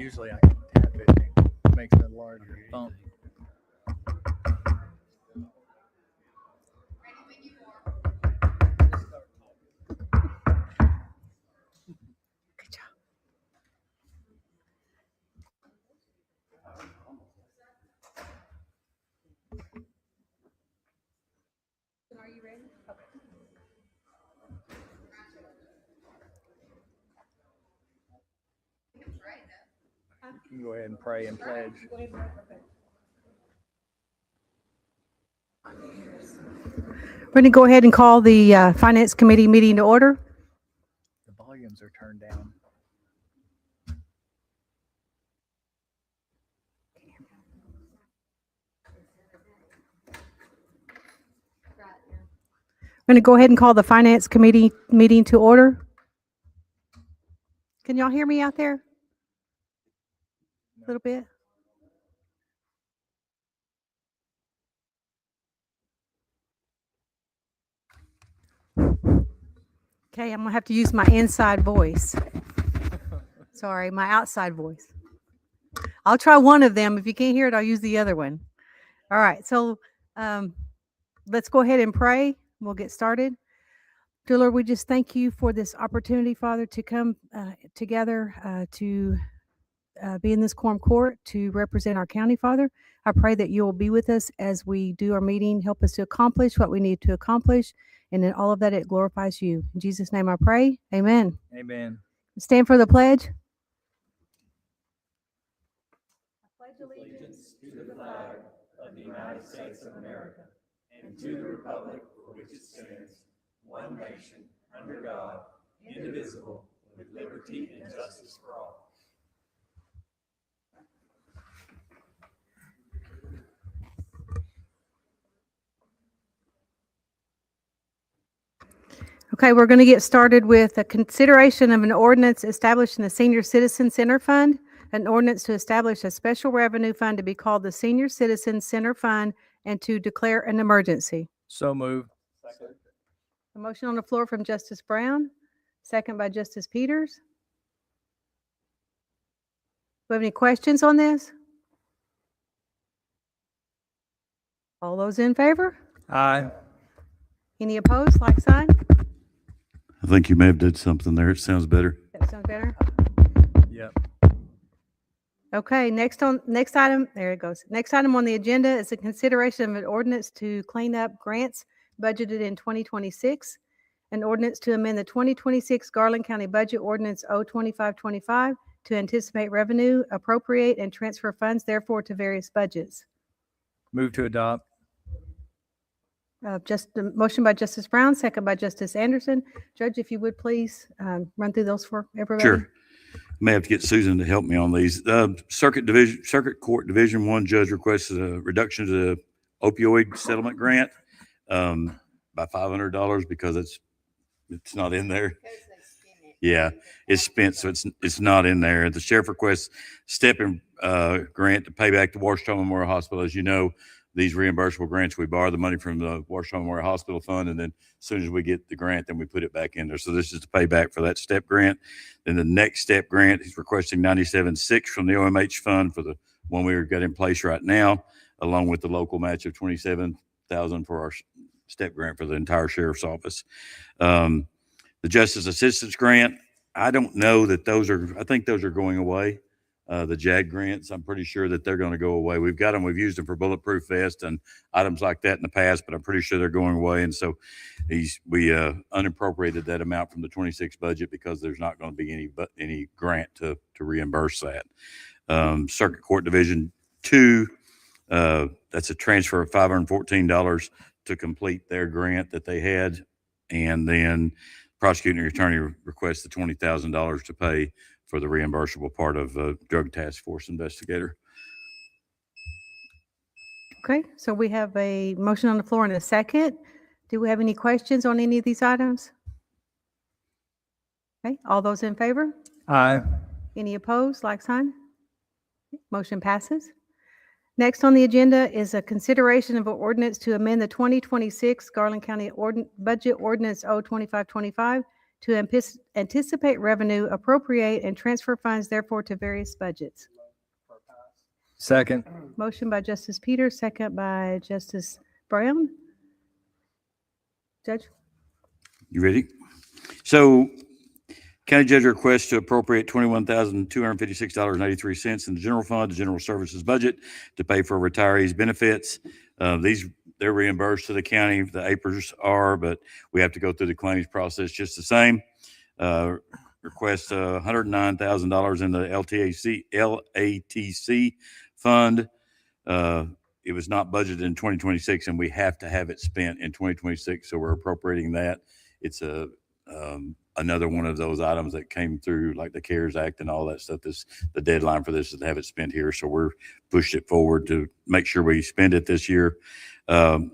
Usually I can tap it and it makes a larger thump. Good job. Are you ready? Okay. You can go ahead and pray and pledge. We're going to go ahead and call the Finance Committee meeting to order. The volumes are turned down. We're going to go ahead and call the Finance Committee meeting to order. Can y'all hear me out there? A little bit? Okay, I'm going to have to use my inside voice. Sorry, my outside voice. I'll try one of them. If you can't hear it, I'll use the other one. All right, so let's go ahead and pray. We'll get started. Dear Lord, we just thank you for this opportunity, Father, to come together to be in this quorum court to represent our county, Father. I pray that you will be with us as we do our meeting. Help us to accomplish what we need to accomplish. And in all of that, it glorifies you. In Jesus' name I pray. Amen. Amen. Stand for the pledge. I pledge allegiance to the flag of the United States of America and to the republic for which it stands, one nation, under God, indivisible, with liberty and justice for all. Okay, we're going to get started with a consideration of an ordinance establishing the Senior Citizen Center Fund, an ordinance to establish a special revenue fund to be called the Senior Citizen Center Fund and to declare an emergency. So moved. Second. A motion on the floor from Justice Brown, second by Justice Peters. Do we have any questions on this? All those in favor? Aye. Any opposed, like sign? I think you may have did something there. It sounds better. That sounds better. Yep. Okay, next item, there it goes. Next item on the agenda is a consideration of an ordinance to clean up grants budgeted in 2026, an ordinance to amend the 2026 Garland County Budget Ordinance 02525 to anticipate revenue, appropriate, and transfer funds therefore to various budgets. Move to adopt. Just a motion by Justice Brown, second by Justice Anderson. Judge, if you would please run through those for everybody. Sure. May have to get Susan to help me on these. Circuit Court Division 1 judge requested a reduction to the opioid settlement grant by $500 because it's not in there. Yeah, it's spent, so it's not in there. The sheriff requests step-in grant to pay back the Washington Memorial Hospital. As you know, these reimbursable grants, we borrow the money from the Washington Memorial Hospital Fund, and then as soon as we get the grant, then we put it back in there. So this is to pay back for that step grant. Then the next step grant, he's requesting $97,600 from the OMH fund for the one we've got in place right now, along with the local match of $27,000 for our step grant for the entire sheriff's office. The Justice Assistance Grant, I don't know that I think those are going away. The JAG grants, I'm pretty sure that they're going to go away. We've used them for bulletproof vests and items like that in the past, but I'm pretty sure they're going away. And so we unappropriated that amount from the 26 budget because there's not going to be any grant to reimburse that. Circuit Court Division 2, that's a transfer of $514 to complete their grant that they had. And then prosecuting attorney requests the $20,000 to pay for the reimbursable part of drug task force investigator. Okay, so we have a motion on the floor and a second. Do we have any questions on any of these items? Okay, all those in favor? Aye. Any opposed, like sign? Motion passes. Next on the agenda is a consideration of an ordinance to amend the 2026 Garland County Budget Ordinance 02525 to anticipate revenue, appropriate, and transfer funds therefore to various budgets. Second. Motion by Justice Peters, second by Justice Brown. Judge? You ready? So county judge requests to appropriate $21,256.83 in the general fund, the general services budget to pay for retirees' benefits. They're reimbursed to the county, the APRs are, but we have to go through the claims process just the same. Request $109,000 in the LATC fund. It was not budgeted in 2026, and we have to have it spent in 2026, so we're appropriating that. It's another one of those items that came through, like the CARES Act and all that stuff. The deadline for this is to have it spent here, so we're pushed it forward to make sure we spend it this year. And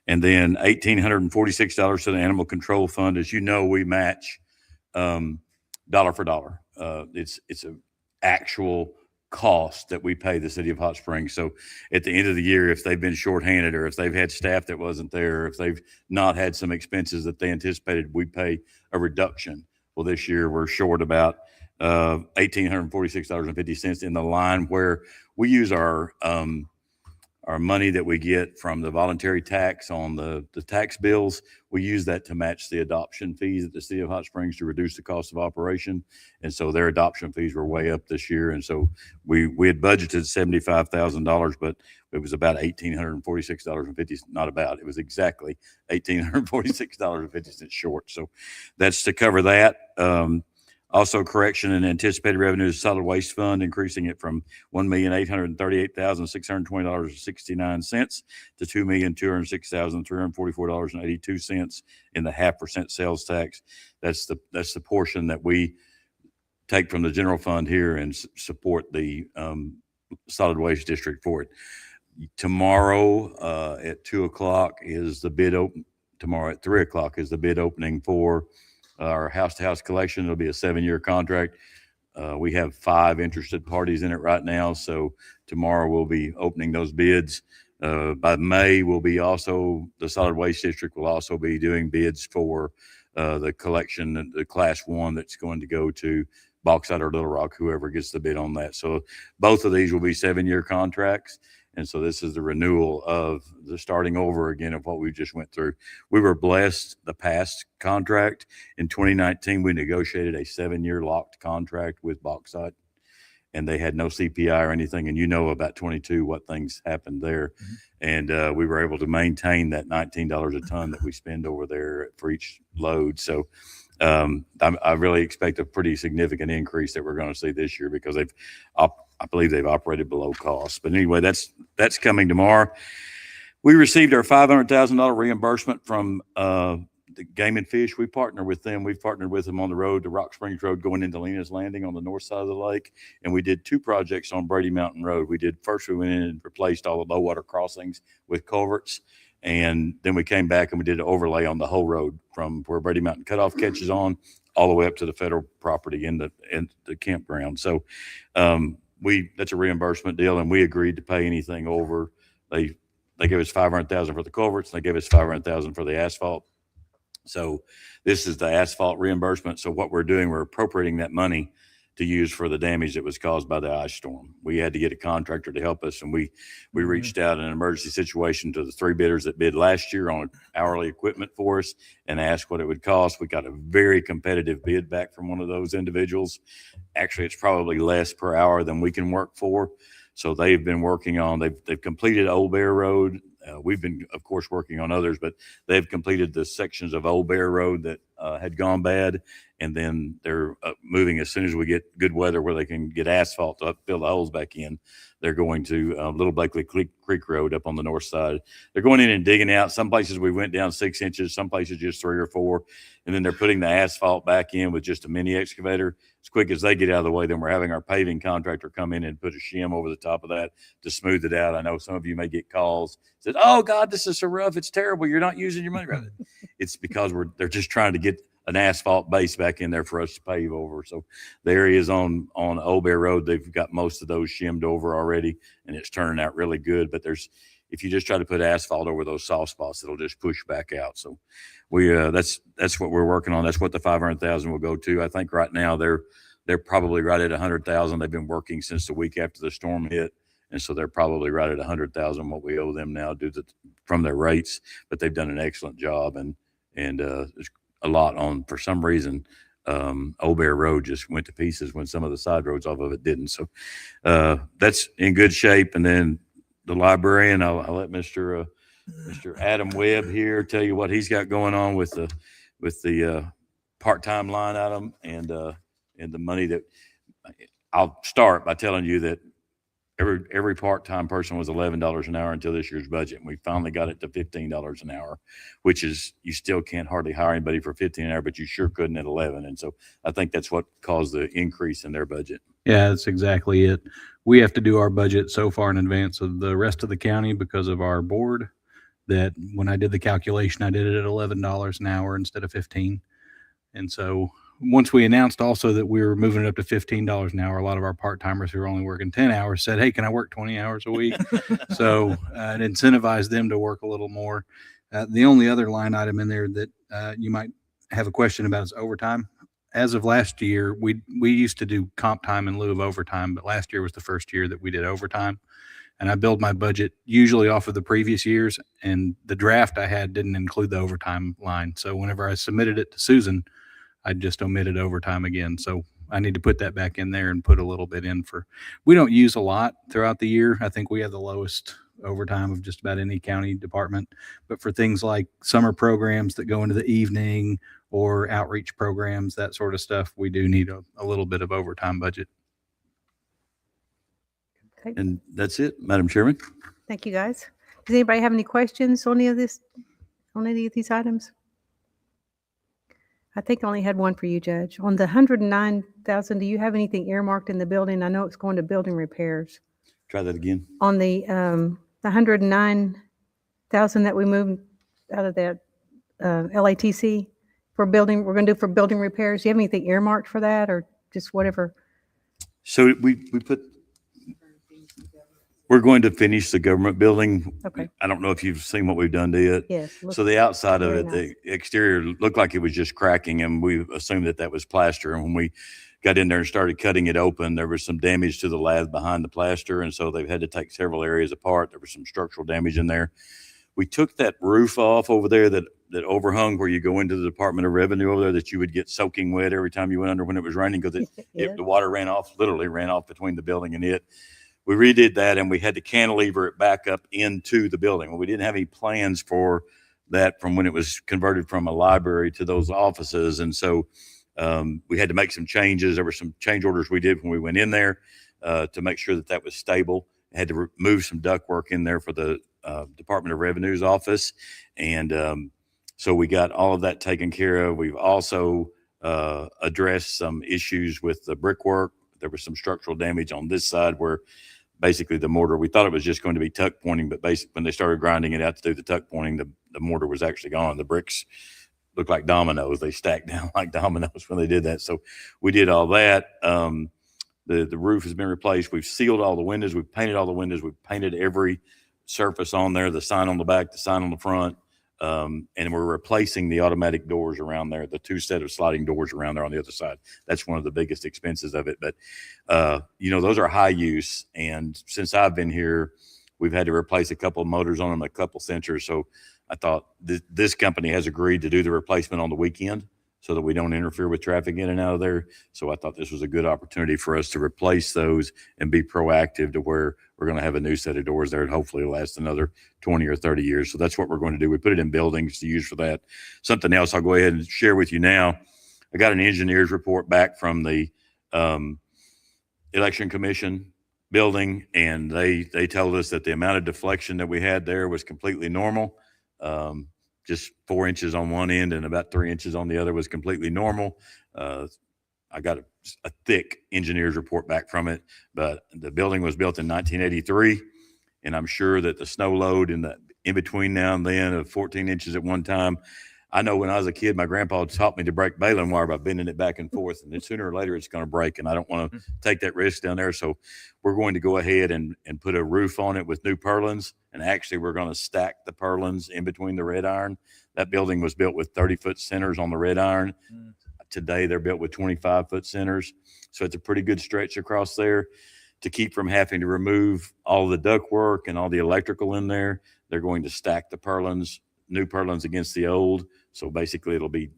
then $1,846 to the animal control fund. As you know, we match dollar for dollar. It's an actual cost that we pay the city of Hot Springs. So at the end of the year, if they've been shorthanded, or if they've had staff that wasn't there, or if they've not had some expenses that they anticipated, we pay a reduction. Well, this year we're short about $1,846.50 in the line where we use our money that we get from the voluntary tax on the tax bills. We use that to match the adoption fees at the city of Hot Springs to reduce the cost of operation. And so their adoption fees were way up this year. And so we had budgeted $75,000, but it was about $1,846.50. Not about, it was exactly $1,846.50 short. So that's to cover that. Also, correction and anticipated revenues, solid waste fund, increasing it from $1,838,620.69 to $2,206,344.82 in the 0.5% sales tax. That's the portion that we take from the general fund here and support the solid waste district for it. Tomorrow at 2:00 is the bid open. Tomorrow at 3:00 is the bid opening for our house-to-house collection. It'll be a 7-year contract. We have 5 interested parties in it right now. So tomorrow we'll be opening those bids. By May, the solid waste district will also be doing bids for the collection, the class 1 that's going to go to Bauxite or Little Rock, whoever gets the bid on that. So both of these will be 7-year contracts. And so this is the renewal of the starting over again of what we just went through. We were blessed the past contract. In 2019, we negotiated a 7-year locked contract with Bauxite, and they had no CPI or anything. And you know about 22, what things happened there. Mm-hmm. And we were able to maintain that $19 a ton that we spend over there for each load. So I really expect a pretty significant increase that we're going to see this year because I believe they've operated below cost. But anyway, that's coming tomorrow. We received our $500,000 reimbursement from the Game and Fish. We partner with them. We've partnered with them on the road, the Rock Springs Road going into Lena's Landing on the north side of the lake. And we did 2 projects on Brady Mountain Road. First we went in and replaced all the low water crossings with culverts. And then we came back and we did an overlay on the whole road from where Brady Mountain Cutoff catches on all the way up to the federal property in the campground. So that's a reimbursement deal, and we agreed to pay anything over. They gave us $500,000 for the culverts. And they gave us $500,000 for the asphalt. So this is the asphalt reimbursement. So what we're doing, we're appropriating that money to use for the damage that was caused by the ice storm. We had to get a contractor to help us, and we reached out in an emergency situation to the 3 bidders that bid last year on hourly equipment for us and asked what it would cost. We got a very competitive bid back from one of those individuals. Actually, it's probably less per hour than we can work for. So they've been working on, they've completed Old Bear Road. We've been, of course, working on others, but they've completed the sections of Old Bear Road that had gone bad. And then they're moving as soon as we get good weather where they can get asphalt to fill the holes back in. They're going to Little Blakely Creek Road up on the north side. They're going in and digging out. Some places we went down 6 inches, some places just 3 or 4. And then they're putting the asphalt back in with just a mini excavator. As quick as they get out of the way, then we're having our paving contractor come in and put a shim over the top of that to smooth it out. I know some of you may get calls, said, "Oh God, this is so rough. It's terrible. You're not using your money right." It's because they're just trying to get an asphalt base back in there for us to pave over. So the areas on Old Bear Road, they've got most of those shimmed over already, and it's turning out really good. But if you just try to put asphalt over those soft spots, it'll just push back out. So we, that's what we're working on. That's what the 500,000 will go to. I think right now they're probably right at 100,000. They've been working since the week after the storm hit. And so they're probably right at 100,000, what we owe them now from their rates, but they've done an excellent job. And there's a lot on, for some reason, Old Bear Road just went to pieces when some of the side roads off of it didn't. So that's in good shape. And then the librarian, I'll let Mr. Adam Webb here tell you what he's got going on with the part-time line item and the money that I'll start by telling you that every part-time person was $11 an hour until this year's budget. And we finally got it to $15 an hour, which is, you still can't hardly hire anybody for 15 an hour, but you sure couldn't at 11. And so I think that's what caused the increase in their budget. Yeah, that's exactly it. We have to do our budget so far in advance of the rest of the county because of our board, that when I did the calculation, I did it at $11 an hour instead of 15. And so once we announced also that we were moving it up to $15 an hour, a lot of our part-timers who are only working 10 hours said, hey, can I work 20 hours a week? So it incentivized them to work a little more. The only other line item in there that you might have a question about is overtime. As of last year, we used to do comp time in lieu of overtime, but last year was the first year that we did overtime. And I build my budget usually off of the previous years, and the draft I had didn't include the overtime line. So whenever I submitted it to Susan, I just omitted overtime again. So I need to put that back in there and put a little bit in for, we don't use a lot throughout the year. I think we have the lowest overtime of just about any county department, but for things like summer programs that go into the evening or outreach programs, that sort of stuff, we do need a little bit of overtime budget. Okay. And that's it, Madam Chairman. Thank you, guys. Does anybody have any questions on any of these items? I think I only had one for you, Judge. On the 109,000, do you have anything earmarked in the building? I know it's going to building repairs. Try that again. On the 109,000 that we moved out of that LATC for building, we're going to do for building repairs. Do you have anything earmarked for that, or just whatever? So we're going to finish the government building. Okay. I don't know if you've seen what we've done to it. Yes. So the outside of very it, nice. the exterior looked like it was just cracking, and we assumed that was plaster. And when we got in there and started cutting it open, there was some damage to the lath behind the plaster. And so they've had to take several areas apart. There was some structural damage in there. We took that roof off over there that overhung where you go into the Department of Revenue over there, that you would get soaking wet every time you went under when it was raining, because Yeah. the water literally ran off between the building and it. We redid that, and we had to cantilever it back up into the building. Well, we didn't have any plans for that from when it was converted from a library to those offices. And so we had to make some changes. There were some change orders we did when we went in there to make sure that was stable. Had to move some ductwork in there for the Department of Revenue's office. And so we got all of that taken care of. We've also addressed some issues with the brickwork. There was some structural damage on this side where basically the mortar, we thought it was just going to be tuck pointing, but basically when they started grinding it out to do the tuck pointing, the mortar was actually gone. The bricks looked like dominoes. They stacked down like dominoes when they did that. So we did all that. The roof has been replaced. We've sealed all the windows. We've painted all the windows. We've painted every surface on there, the sign on the back, the sign on the front. And we're replacing the automatic doors around there, the two set of sliding doors around there on the other side. That's one of the biggest expenses of it. But, those are high use. And since I've been here, we've had to replace a couple of motors on them, a couple sensors. So I thought this company has agreed to do the replacement on the weekend so that we don't interfere with traffic in and out of there. So I thought this was a good opportunity for us to replace those and be proactive to where we're going to have a new set of doors there and hopefully last another 20 or 30 years. So that's what we're going to do. We put it in buildings to use for that. Something else I'll go ahead and share with you now. I got an engineer's report back from the Election Commission building, and they told us that the amount of deflection that we had there was completely normal. Just 4 inches on one end and about 3 inches on the other was completely normal. I got a thick engineer's report back from it, but the building was built in 1983, and I'm sure that the snow load in between now and then of 14 inches at one time, I know when I was a kid, my grandpa taught me to break baling wire by bending it back and forth, and then sooner or later it's going to break, and I don't want to take that risk down there. So we're going to go ahead and put a roof on it with new purlins, and actually we're going to stack the purlins in between the red iron. That building was built with 30-foot centers on the red iron. Today they're built with 25-foot centers, so it's a pretty good stretch across there. To keep from having to remove all the ductwork and all the electrical in there, they're going to stack the purlins, new purlins against the old. So basically it'll be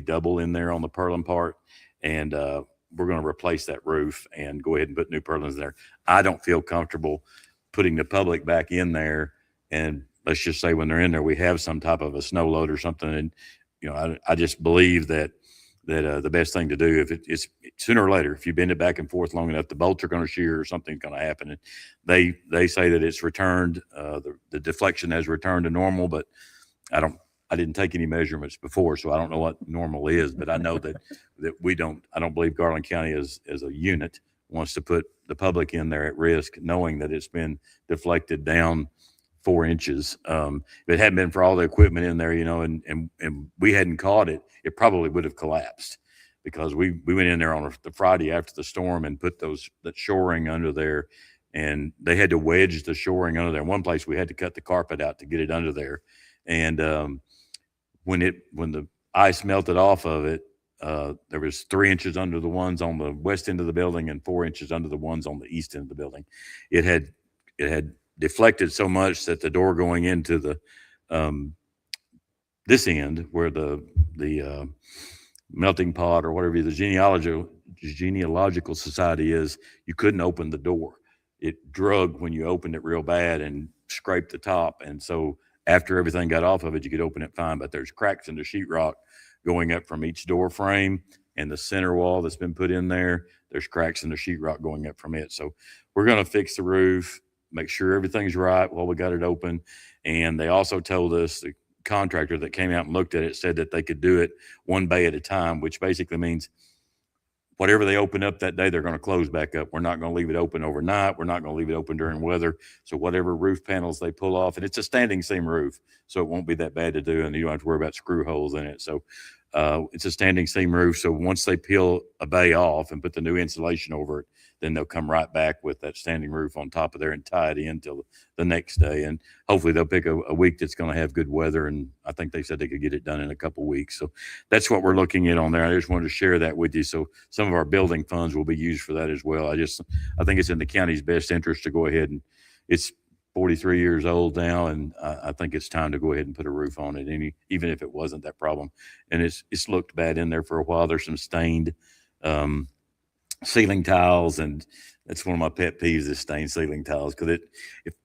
double in there on the purlin part. And we're going to replace that roof and go ahead and put new purlins there. I don't feel comfortable putting the public back in there. And let's just say when they're in there, we have some type of a snow load or something. And, you know, I just believe that the best thing to do, if it's sooner or later, if you bend it back and forth long enough, the bolts are going to shear or something's going to happen. And they say that it's returned, the deflection has returned to normal, but I didn't take any measurements before, so I don't know what normal is, but I know that I don't believe Garland County as a unit wants to put the public in there at risk, knowing that it's been deflected down 4 inches. If it hadn't been for all the equipment in there, you know, and we hadn't caught it, it probably would have collapsed, because we went in there on the Friday after the storm and put that shoring under there, and they had to wedge the shoring under there. In one place we had to cut the carpet out to get it under there. And when the ice melted off of it, there was 3 inches under the ones on the west end of the building and 4 inches under the ones on the east end of the building. It had deflected so much that the door going into the this end where the melting pot or whatever the genealogical society is, you couldn't open the door. It drug when you opened it real bad and scraped the top. And so after everything got off of it, you could open it fine, but there's cracks in the sheetrock going up from each door frame, and the center wall that's been put in there, there's cracks in the sheetrock going up from it. So we're going to fix the roof, make sure everything's right while we got it open. And they also told us, the contractor that came out and looked at it said that they could do it one bay at a time, which basically means whatever they open up that day, they're going to close back up. We're not going to leave it open overnight. We're not going to leave it open during weather. So whatever roof panels they pull off, and it's a standing seam roof, so it won't be that bad to do, and you don't have to worry about screw holes in it. So it's a standing seam roof. So once they peel a bay off and put the new insulation over it, then they'll come right back with that standing roof on top of there and tie it in till the next day. And hopefully they'll pick a week that's going to have good weather. And I think they said they could get it done in a couple of weeks. So that's what we're looking at on there. I just wanted to share that with you. So some of our building funds will be used for that as well. I think it's in the county's best interest to go ahead, and it's 43 years old now, and I think it's time to go ahead and put a roof on it, even if it wasn't that problem. And it's looked bad in there for a while. There's some stained ceiling tiles, and that's one of my pet peeves is stained ceiling tiles, because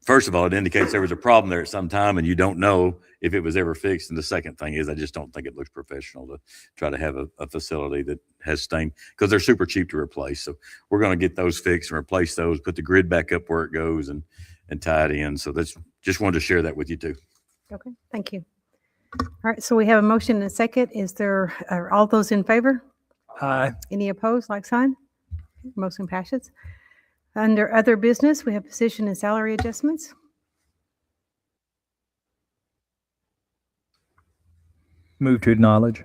first of all, it indicates there was a problem there at some time, and you don't know if it was ever fixed. And the second thing is, I just don't think it looks professional to try to have a facility that has stain, because they're super cheap to replace. So we're going to get those fixed and replace those, put the grid back up where it goes, and tie it in. So that's just wanted to share that with you too. Okay, thank you. All right, so we have a motion and a second. Are all those in favor? Aye. Any opposed, like sign? Motion passes. Under other business, we have position and salary adjustments. Move to acknowledge.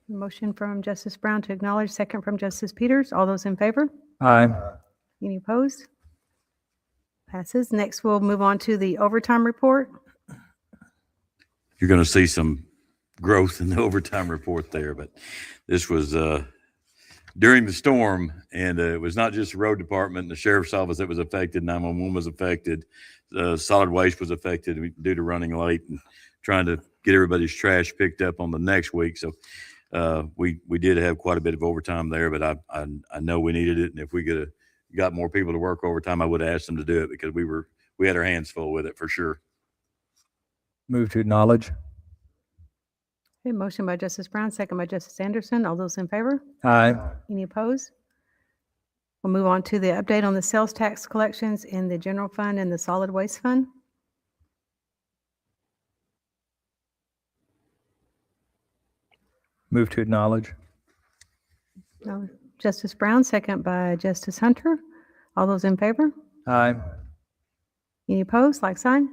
Motion from Justice Brown to acknowledge, second from Justice Peters. All those in favor? Aye. Any opposed? Passes. Next, we'll move on to the overtime report. You're going to see some growth in the overtime report there, but this was during the storm, and it was not just the road department and the sheriff's office that was affected. 911 was affected. Solid waste was affected due to running late and trying to get everybody's trash picked up on the next week. So we did have quite a bit of overtime there, but I know we needed it, and if we could have got more people to work overtime, I would have asked them to do it, because we had our hands full with it for sure. Move to acknowledge. Okay, motion by Justice Brown, second by Justice Anderson. All those in favor? Aye. Any opposed? We'll move on to the update on the sales tax collections in the general fund and the solid waste fund. Move to acknowledge. Justice Brown, second by Justice Hunter. All those in favor? Aye. Any opposed, like sign?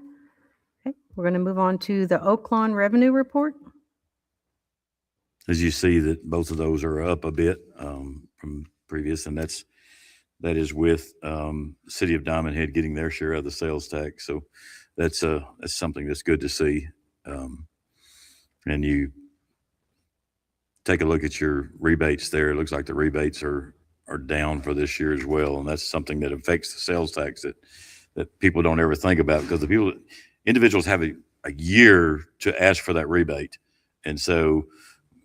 Okay, We're going to move on to the Oaklawn Revenue Report. As you see that both of those are up a bit from previous, and that is with the city of Diamond Head getting their share of the sales tax. So that's something that's good to see. And you take a look at your rebates there. It looks like the rebates are down for this year as well, and that's something that affects the sales tax that people don't ever think about, because individuals have a year to ask for that rebate, and so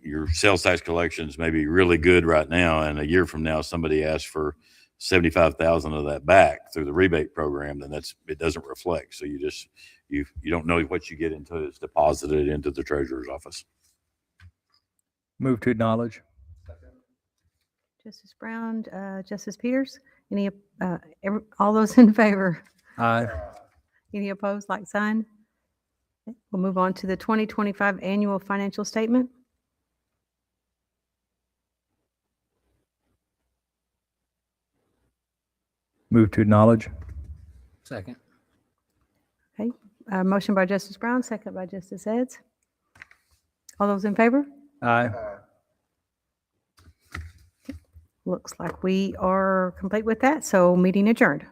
your sales tax collections may be really good right now, and a year from now somebody asks for 75,000 of that back through the rebate program, then it doesn't reflect. So you don't know what you get until it's deposited into the treasurer's office. Move to acknowledge. Justice Brown, Justice Peters, all those in favor? Aye. Any opposed, like sign? Okay, we'll move on to the 2025 Annual Financial Statement. Move to acknowledge. Second. Okay, motion by Justice Brown, second by Justice Eds. All those in favor? Aye. Looks like we are complete with that, so meeting adjourned.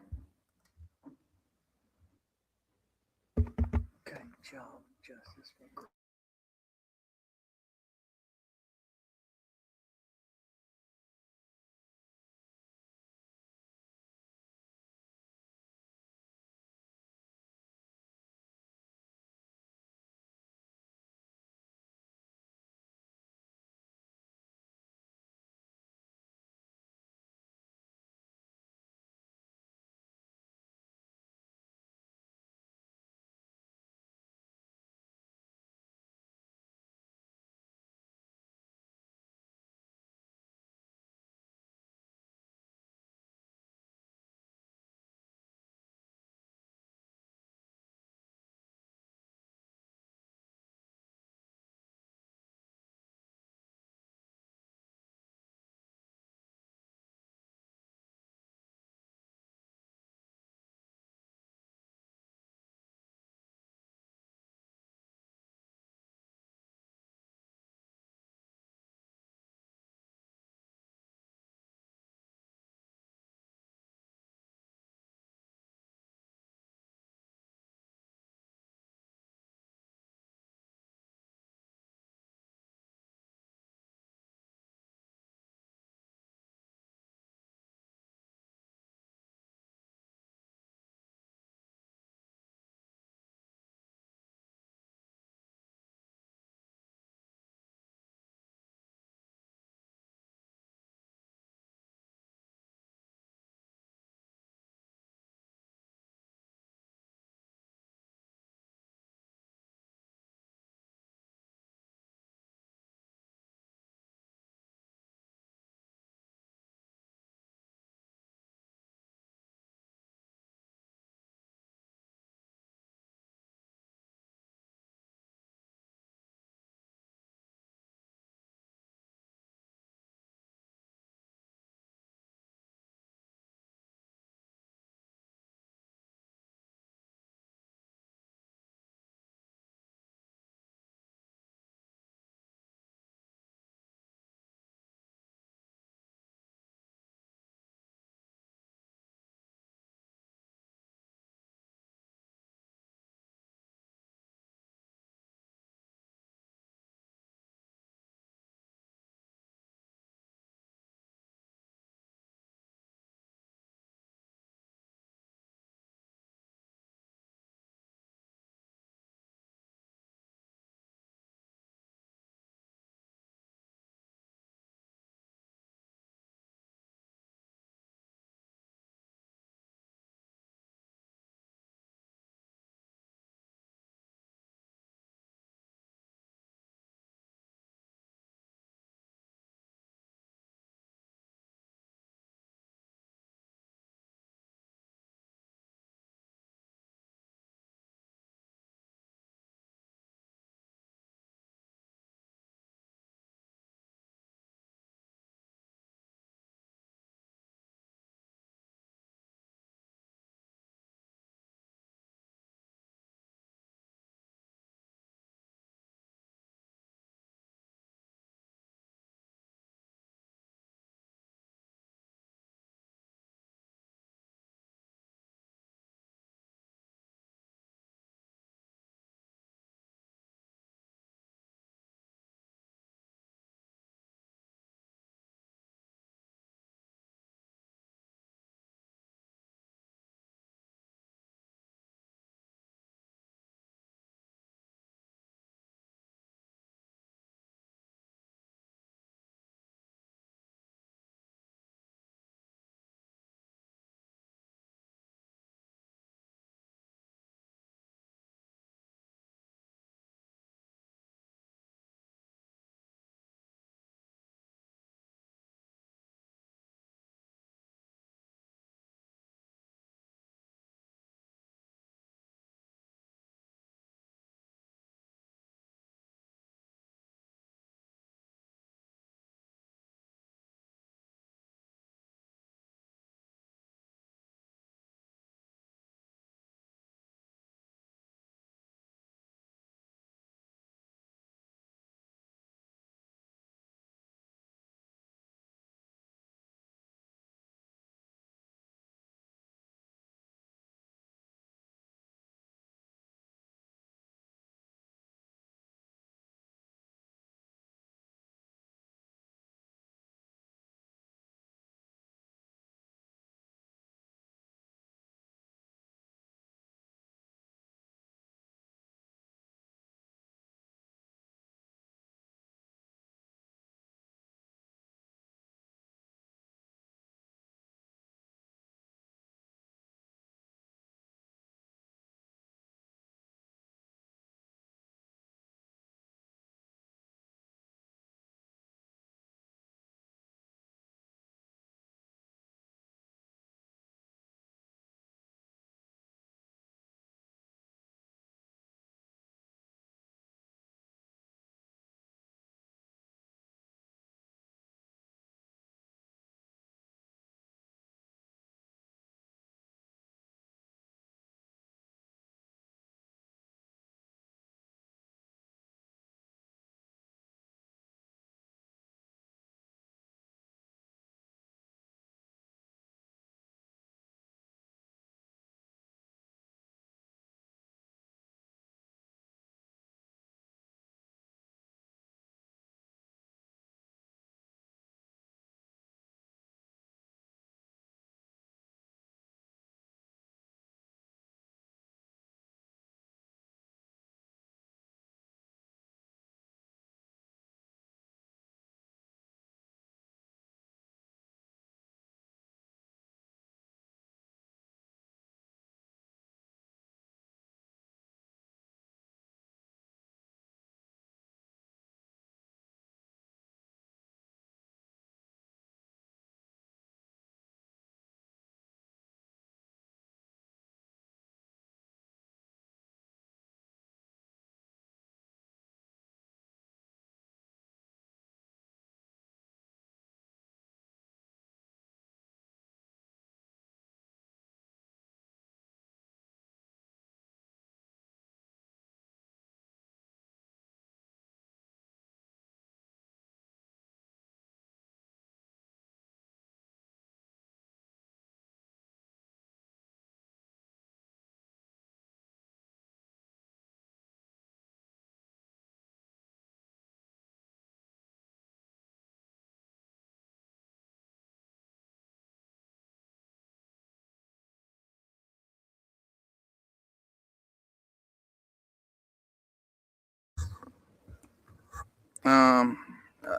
Um, uh,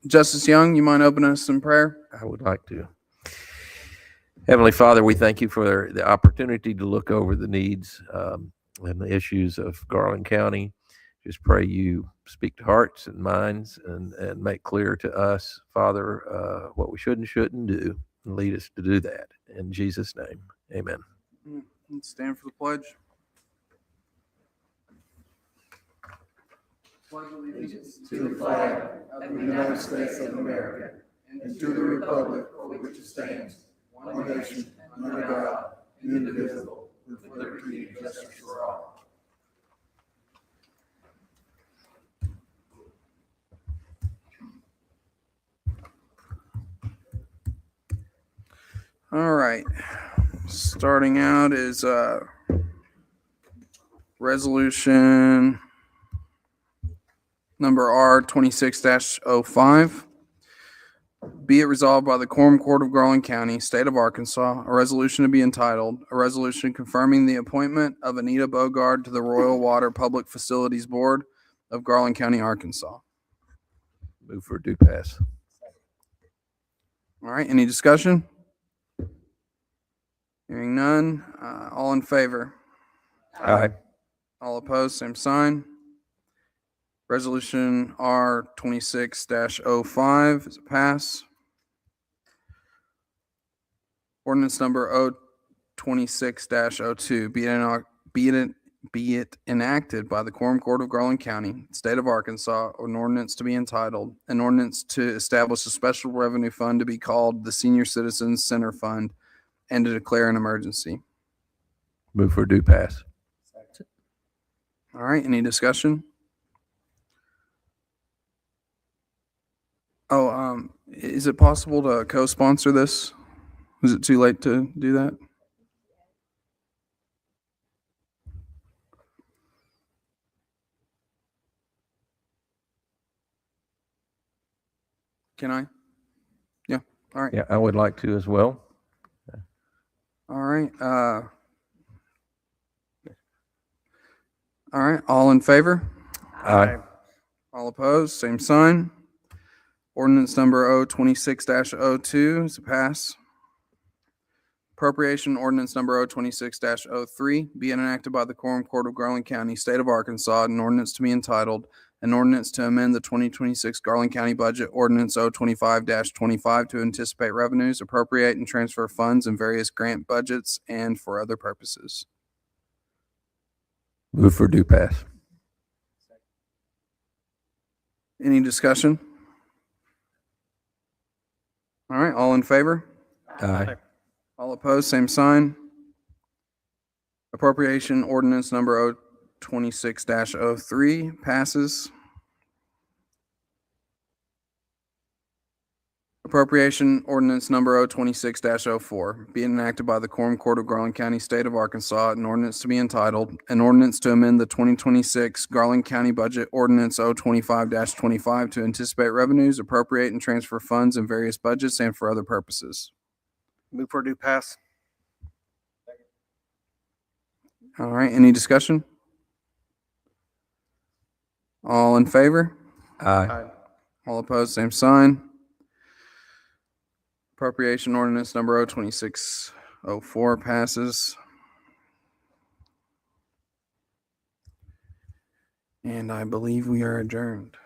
Justice Young, you mind opening us in prayer? I would like to. Heavenly Father, we thank you for the opportunity to look over the needs and the issues of Garland County. Just pray you speak to hearts and minds and make clear to us, Father, what we should and shouldn't do, and lead us to do that. In Jesus' name, amen. Let's stand for the pledge. To the flag of the United States of America and to the republic for which it stands, one nation, under God, indivisible, with liberty and justice for all. All right. Starting out is resolution number R26-05. Be it resolved by the Quorum Court of Garland County, State of Arkansas, a resolution to be entitled, a resolution confirming the appointment of Anita Bogard to the Royal Water Public Facilities Board of Garland County, Arkansas. Move for due pass. All right, any discussion? Hearing none, all in favor? Aye. All opposed, same sign. Resolution R26-05 is a pass. Ordinance number 026-02, be it enacted by the Quorum Court of Garland County, State of Arkansas, an ordinance to be entitled, an ordinance to establish a special revenue fund to be called the Senior Citizens Center Fund and to declare an emergency. Move for due pass. All right, any discussion? Oh, is it possible to co-sponsor this? Is it too late to do that? Can I? Yeah, all right. Yeah, I would like to as well. All right. All right, all in favor? Aye. All opposed, same sign. Ordinance number 026-02 is a pass. Appropriation ordinance number 026-03 be enacted by the Quorum Court of Garland County, State of Arkansas, an ordinance to be entitled, an ordinance to amend the 2026 Garland County budget ordinance 025-25 to anticipate revenues, appropriate and transfer funds in various grant budgets and for other purposes. Move for due pass. Any discussion? All right, all in favor? Aye. All opposed, same sign. Appropriation ordinance number 026-03 passes. Appropriation ordinance number 026-04 being enacted by the Quorum Court of Garland County, State of Arkansas, an ordinance to be entitled, an ordinance to amend the 2026 Garland County budget ordinance 025-25 to anticipate revenues, appropriate and transfer funds in various budgets and for other purposes. Move for due pass. All right, any discussion? All in favor? Aye. All opposed, same sign. Appropriation ordinance number 026-04 passes. And I believe we are adjourned.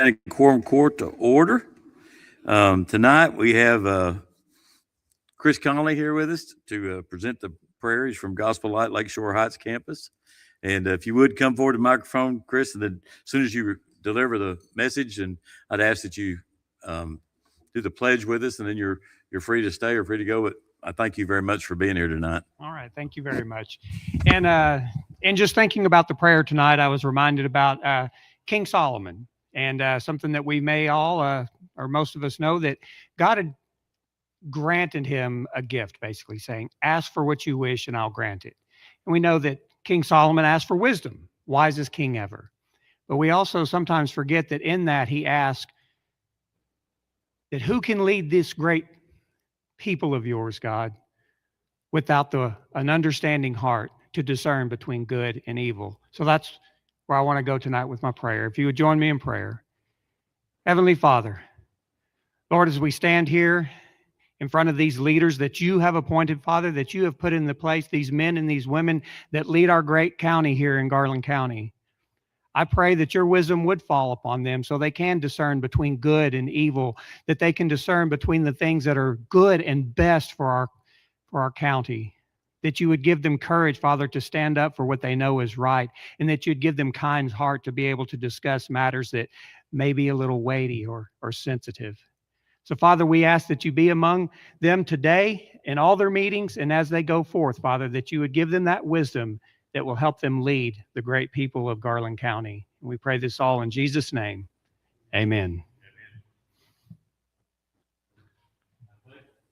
And Quorum Court to order. Tonight we have Chris Conley here with us to present the prayers from Gospel Light Lakeshore Heights campus. And if you would come forward to the microphone, Chris, and then as soon as you deliver the message, and I'd ask that you do the pledge with us, and then you're free to stay or free to go. But I thank you very much for being here tonight. All right. Thank you very much. And just thinking about the prayer tonight, I was reminded about King Solomon, and something that we may all, or most of us know, that God had granted him a gift, basically saying, ask for what you wish and I'll grant it. And we know that King Solomon asked for wisdom, wisest king ever. But we also sometimes forget that in that he asked that who can lead this great people of yours, God, without an understanding heart to discern between good and evil. So that's where I want to go tonight with my prayer. If you would join me in prayer. Heavenly Father, Lord, as we stand here in front of these leaders that you have appointed, Father, that you have put in the place, these men and these women that lead our great county here in Garland County, I pray that your wisdom would fall upon them so they can discern between good and evil, that they can discern between the things that are good and best for our county, that you would give them courage, Father, to stand up for what they know is right, and that you'd give them kind heart to be able to discuss matters that may be a little weighty or sensitive. So, Father, we ask that you be among them today in all their meetings, and as they go forth, Father, that you would give them that wisdom that will help them lead the great people of Garland County. And we pray this all in Jesus' name. Amen.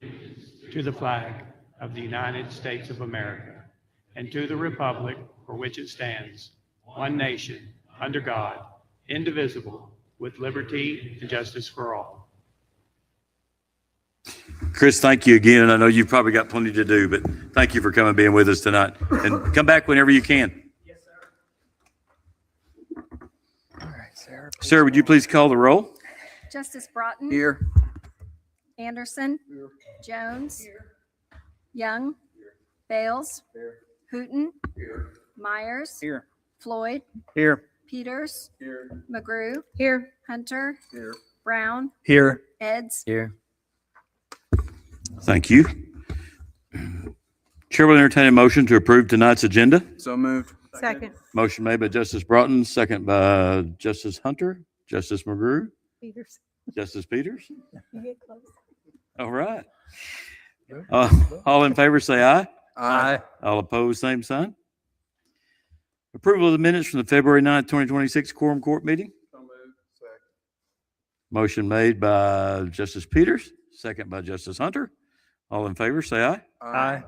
To the flag of the United States of America, and to the republic for which it stands, one nation, under God, indivisible, with liberty and justice for all. Chris, thank you again. I know you've probably got plenty to do, but thank you for coming and being with us tonight. And come back whenever you can. Yes, sir. All right, Sarah. Sarah, would you please call the roll? Justice Broughton. Here. Anderson. Jones. Young. Bales. Hooten. Myers. Here. Floyd. Here. Peters. Here. McGrew. Here. Hunter. Here. Brown. Here. Eds. Here. Thank you. Chair will entertain a motion to approve tonight's agenda. So moved. Second. Motion made by Justice Broughton, second by Justice Hunter, Justice McGrew, Peters. Justice Peters. You get close. All right. All in favor, say aye. Aye. All opposed, same sign. Approval of the minutes from the February 9th, 2026 Quorum Court meeting. So moved. Second. Motion made by Justice Peters, second by Justice Hunter. All in favor, say aye. Aye.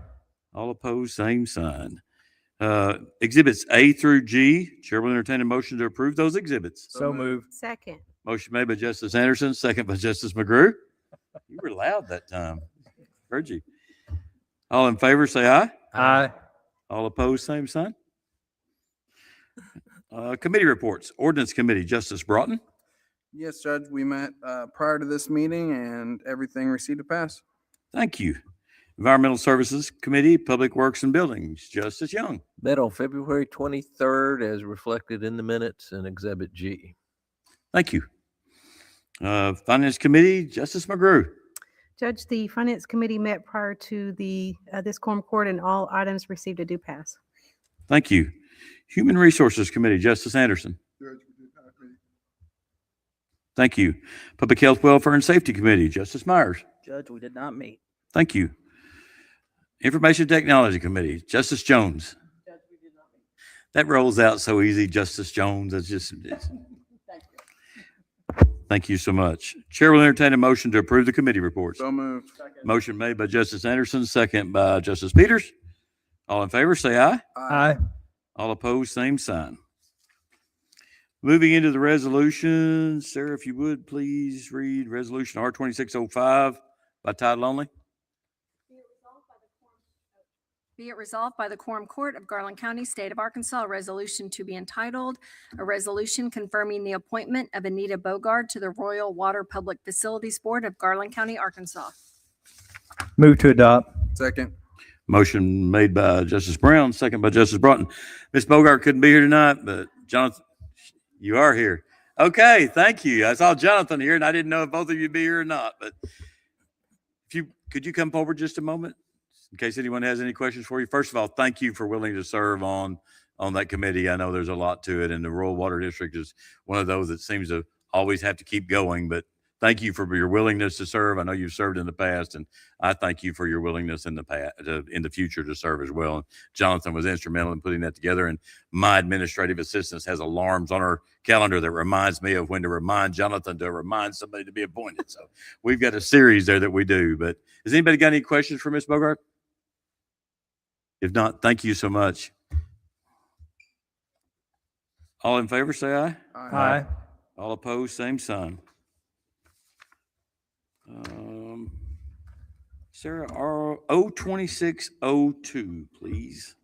All opposed, same sign. Exhibits A through G. Chair will entertain a motion to approve those exhibits. So moved. Second. Motion made by Justice Anderson, second by Justice McGrew. You were loud that time. Heard you. All in favor, say aye. Aye. All opposed, same sign. Committee reports. Ordinance Committee, Justice Broughton. Yes, Judge, we met prior to this meeting and everything received a pass. Thank you. Environmental Services Committee, Public Works and Buildings, Justice Young. Met on February 23rd as reflected in the minutes in Exhibit G. Thank you. Finance Committee, Justice McGrew. Judge, the Finance Committee met prior to this Quorum Court, and all items received a due pass. Thank you. Human Resources Committee, Justice Anderson. Judge, we did not meet. Thank you. Public Health, Welfare and Safety Committee, Justice Myers. Judge, we did not meet. Thank you. Information Technology Committee, Justice Jones. Judge, we did not meet. That rolls out so easy, Justice Jones. Thank you so much. Chair will entertain a motion to approve the committee reports. So moved. Motion made by Justice Anderson, second by Justice Peters. All in favor, say aye. Aye. All opposed, same sign. Moving into the resolution, Sarah, if you would, please read Resolution R2605 by title only. Be it resolved by the Quorum Court of Garland County, State of Arkansas, a resolution to be entitled, a resolution confirming the appointment of Anita Bogard to the Royal Water Public Facilities Board of Garland County, Arkansas. Move to adopt. Second. Motion made by Justice Brown, second by Justice Broughton. Ms. Bogart couldn't be here tonight, but Jonathan, you are here. Okay, thank you. I saw Jonathan here, and I didn't know if both of you be here or not. But could you come forward just a moment in case anyone has any questions for you? First of all, thank you for willing to serve on that committee. I know there's a lot to it, and the Rural Water District is one of those that seems to always have to keep going. But thank you for your willingness to serve. I know you've served in the past, and I thank you for your willingness in the future to serve as well. And Jonathan was instrumental in putting that together, and my administrative assistant has alarms on her calendar that reminds me of when to remind Jonathan to remind somebody to be appointed. So we've got a series there that we do. But has anybody got any questions for Ms. Bogart? If not, thank you so much. All in favor, say aye. Aye. All opposed, same sign. Sarah, O2602, please.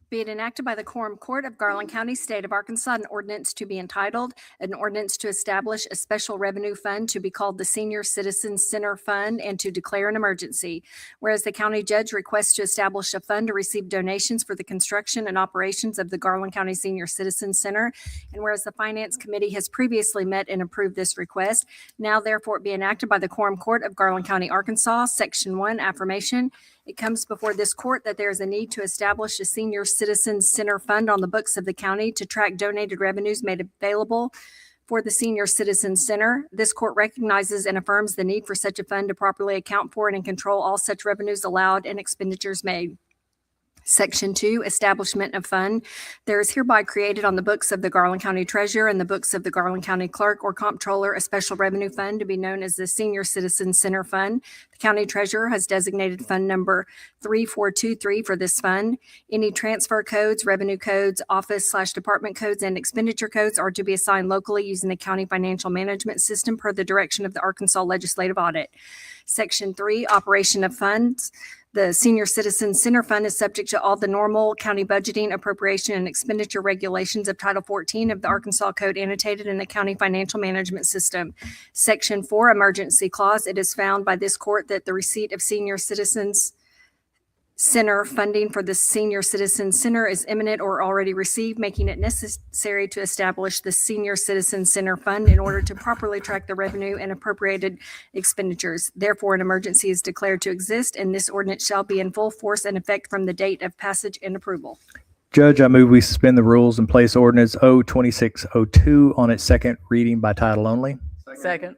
Be it enacted by the Quorum Court of Garland County, State of Arkansas, an ordinance to be entitled, an ordinance to establish a special revenue fund to be called the Senior Citizens Center Fund and to declare an emergency. Whereas the county judge requests to establish a fund to receive donations for the construction and operations of the Garland County Senior Citizens Center. And whereas the Finance Committee has previously met and approved this request, now therefore be enacted by the Quorum Court of Garland County, Arkansas, Section 1, affirmation. It comes before this court that there is a need to establish a Senior Citizens Center Fund on the books of the county to track donated revenues made available for the Senior Citizens Center. This court recognizes and affirms the need for such a fund to properly account for and control all such revenues allowed and expenditures made. Section 2, establishment of fund. There is hereby created on the books of the Garland County Treasurer and the books of the Garland County Clerk or Comptroller a special revenue fund to be known as the Senior Citizens Center Fund. The County Treasurer has designated fund number 3423 for this fund. Any transfer codes, revenue codes, office/department codes, and expenditure codes are to be assigned locally using the county financial management system per the direction of the Arkansas Legislative Audit. Section 3, operation of funds. The Senior Citizens Center Fund is subject to all the normal county budgeting, appropriation, and expenditure regulations of Title 14 of the Arkansas Code annotated in the county financial management system. Section 4, emergency clause. It is found by this court that the receipt of Senior Citizens Center funding for the Senior Citizens Center is imminent or already received, making it necessary to establish the Senior Citizens Center Fund in order to properly track the revenue and appropriated expenditures. Therefore, an emergency is declared to exist, and this ordinance shall be in full force and effect from the date of passage and approval. Judge, I move we suspend the rules and place ordinance O2602 on its second reading by title only. Second.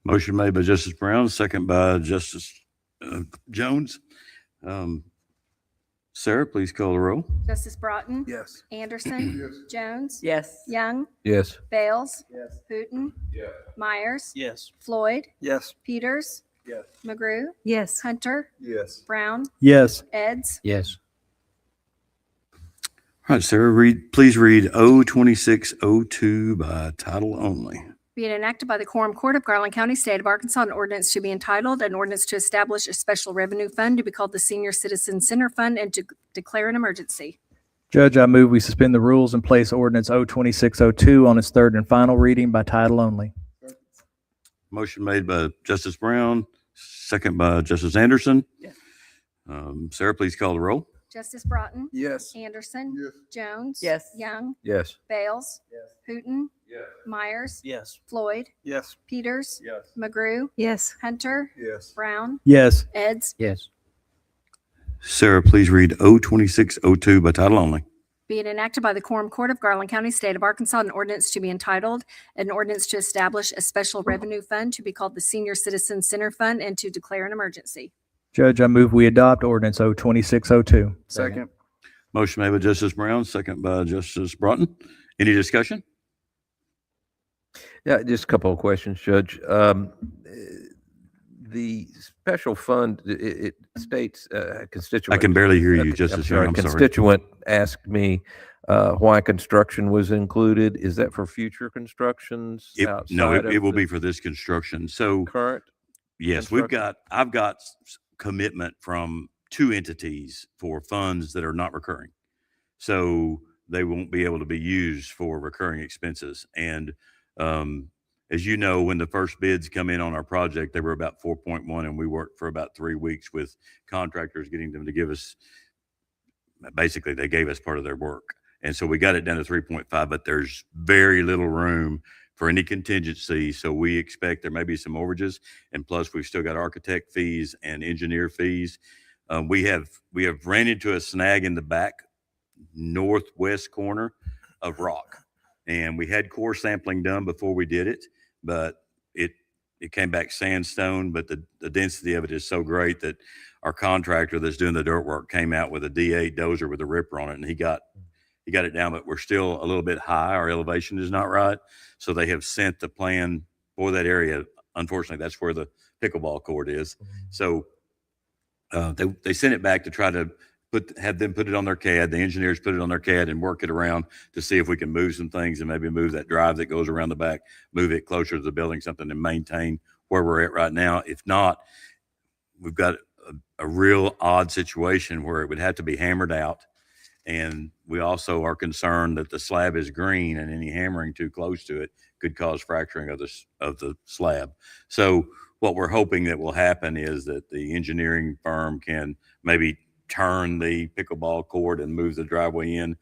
Motion made by Justice Brown, second by Justice Jones. Sarah, please call the roll. Justice Broughton? Yes. Anderson? Jones? Yes. Young? Yes. Bales? Yes. Hooten? Yes. Myers? Yes. Floyd? Yes. Peters? Yes. McGrew? Yes. Hunter? Yes. Brown? Yes. Eds? Yes. All right, Sarah, please read O2602 by title only. Be it enacted by the Quorum Court of Garland County, State of Arkansas, an ordinance to be entitled, an ordinance to establish a special revenue fund to be called the Senior Citizens Center Fund and to declare an emergency. Judge, I move we suspend the rules and place ordinance O2602 on its third and final reading by title only. Motion made by Justice Brown, second by Justice Anderson. Yes. Sarah, please call the roll. Justice Broughton? Yes. Anderson? Yes. Jones? Yes. Young? Yes. Bales? Yes. Hooten? Yes. Myers? Yes. Floyd? Yes. Peters? Yes. McGrew? Yes. Hunter? Yes. Brown? Yes. Eds? Yes. Sarah, please read O2602 by title only. Be it enacted by the Quorum Court of Garland County, State of Arkansas, an ordinance to be entitled, an ordinance to establish a special revenue fund to be called the Senior Citizens Center Fund and to declare an emergency. Judge, I move we adopt ordinance O2602. Second. Motion made by Justice Brown, second by Justice Broughton. Any discussion? Yeah, just a couple of questions, Judge. The special fund, it states constituent. I can barely hear you, Okay, Justice Hearing. I'm sorry. Constituent asked me why construction was included. Is that for future constructions No, outside it of will be the for this construction. So current? yes, I've got commitment from two entities for funds that are not recurring. So they won't be able to be used for recurring expenses. And as you know, when the first bids come in on our project, they were about 4.1, and we worked for about 3 weeks with contractors getting them to give us, basically they gave us part of their work. And so we got it down to 3.5, but there's very little room for any contingency. So we expect there may be some overages, and plus we've still got architect fees and engineer fees. We have ran into a snag in the back northwest corner of rock, and we had core sampling done before we did it, but it came back sandstone, but the density of it is so great that our contractor that's doing the dirt work came out with a D8 dozer with a ripper on it, and he got it down, but we're still a little bit high. Our elevation is not right. So they have sent the plan for that area. Unfortunately, that's where the pickleball court is. So they sent it back to try to have them put it on their CAD. The engineers put it on their CAD and work it around to see if we can move some things and maybe move that drive that goes around the back, move it closer to the building, something to maintain where we're at right now. If not, we've got a real odd situation where it would have to be hammered out. And we also are concerned that the slab is green, and any hammering too close to it could cause fracturing of the slab. So what we're hoping that will happen is that the engineering firm can maybe turn the pickleball court and move the driveway in.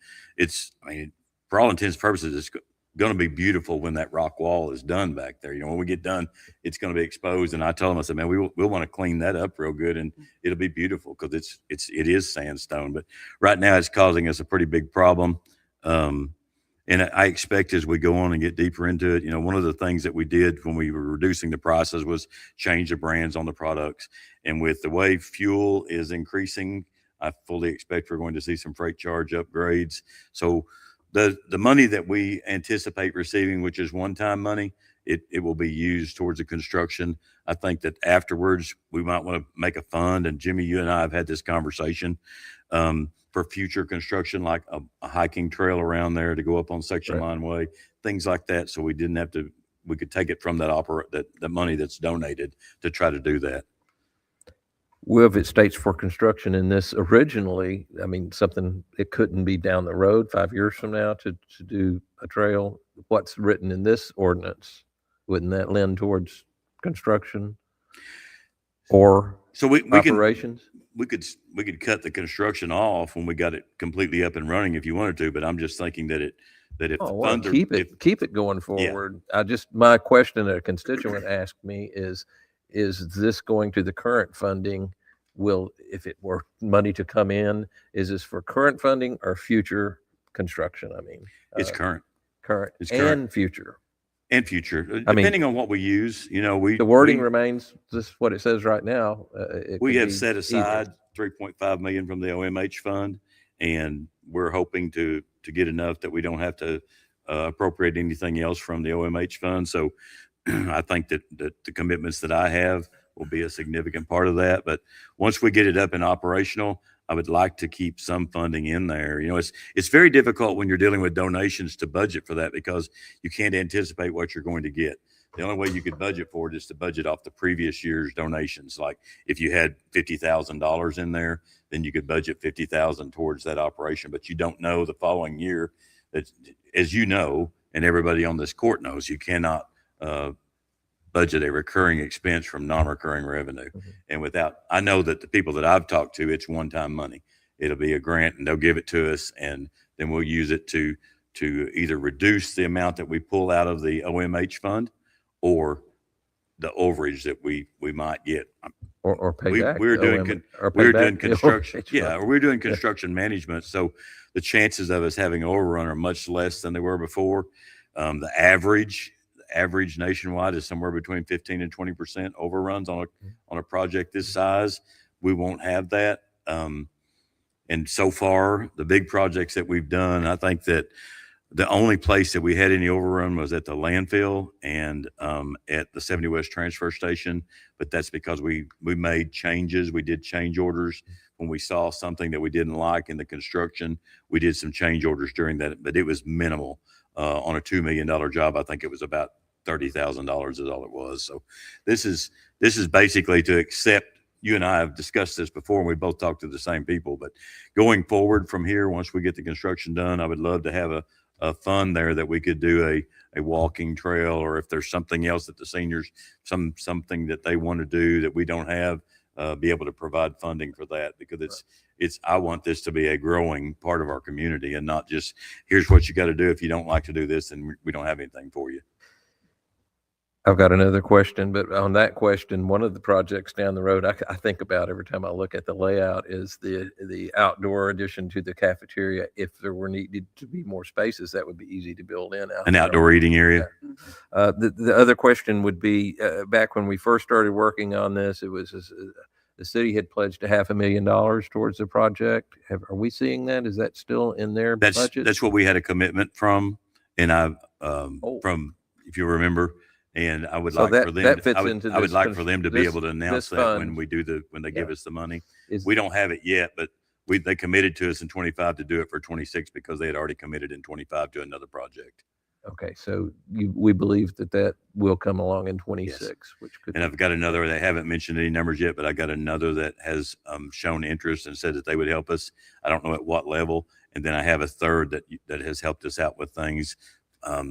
For all intents and purposes, it's going to be beautiful when that rock wall is done back there. When we get done, it's going to be exposed. And I told them, I said, man, we'll want to clean that up real good, and it'll be beautiful because it is sandstone. But right now it's causing us a pretty big problem. And I expect as we go on and get deeper into it, one of the things that we did when we were reducing the prices was change the brands on the products. And with the way fuel is increasing, I fully expect we're going to see some freight charge upgrades. So the money that we anticipate receiving, which is one-time money, it will be used towards the construction. I think that afterwards we might want to make a fund, and Jimmy, you and I have had this conversation for future construction, like a hiking trail around there to go up on Section Line Way, things like that. So we didn't have to, we could take it from that money that's donated to try to do that. Well, if it states for construction in this originally, something, it couldn't be down the road 5 years from now to do a trail. What's written in this ordinance, wouldn't that lend towards construction or operations? We could cut the construction off when we got it completely up and running if you wanted to, but I'm just thinking that if the funds are, keep it going forward. Yeah. My question that a constituent asked me is this going to the current funding? If it were money to come in, is this for current funding or future construction? It's current. It's current and future. And future, depending on what we use, the wording remains just what it says right now. We have set aside $3.5 million from the OMH fund, and we're hoping to get enough that we don't have to appropriate anything else from the OMH fund. So I think that the commitments that I have will be a significant part of that. But once we get it up and operational, I would like to keep some funding in there. It's very difficult when you're dealing with donations to budget for that because you can't anticipate what you're going to get. The only way you could budget for it is to budget off the previous year's donations. Like if you had $50,000 in there, then you could budget $50,000 towards that operation. But you don't know the following year that, as you know, and everybody on this court knows, you cannot budget a recurring expense from non-recurring revenue. And I know that the people that I've talked to, it's one-time money. It'll be a grant and they'll give it to us, and then we'll use it to either reduce the amount that we pull out of the OMH fund or the overage that we might get. Or pay back. We're doing construction. Yeah, or we're doing construction management. So the chances of us having an overrun are much less than they were before. The average nationwide is somewhere between 15 and 20% overruns on a project this size. We won't have that. And so far, the big projects that we've done, I think that the only place that we had any overrun was at the landfill and at the 70 West Transfer Station. But that's because we made changes. We did change orders when we saw something that we didn't like in the construction. We did some change orders during that, but it was minimal. On a $2 million job, I think it was about $30,000 is all it was. So this is basically to accept. You and I have discussed this before, and we both talked to the same people. But going forward from here, once we get the construction done, I would love to have a fund there that we could do a walking trail, or if there's something else that the seniors, something that they want to do that we don't have, be able to provide funding for that, because I want this to be a growing part of our community and not just, here's what you got to do. If you don't like to do this, then we don't have anything for you. I've got another question, but on that question, one of the projects down the road I think about every time I look at the layout is the outdoor addition to the cafeteria. If there were needed to be more spaces, that would be easy to build in. An outdoor eating area. The other question would be, back when we first started working on this, it was the city had pledged $500,000 towards the project. Are we seeing that? Is that still in their budget? That's what we had a commitment from, and from, if you remember. And I would like for them, I would like for them to be able to announce that when they give us the money. We don't have it yet, but they committed to us in 25 to do it for 26 because they had already committed in 25 to another project. Okay, so we believe that will come along in 26, yes. Which could. And I've got another. They haven't mentioned any numbers yet, but I got another that has shown interest and said that they would help us. I don't know at what level. And then I have a third that has helped us out with things.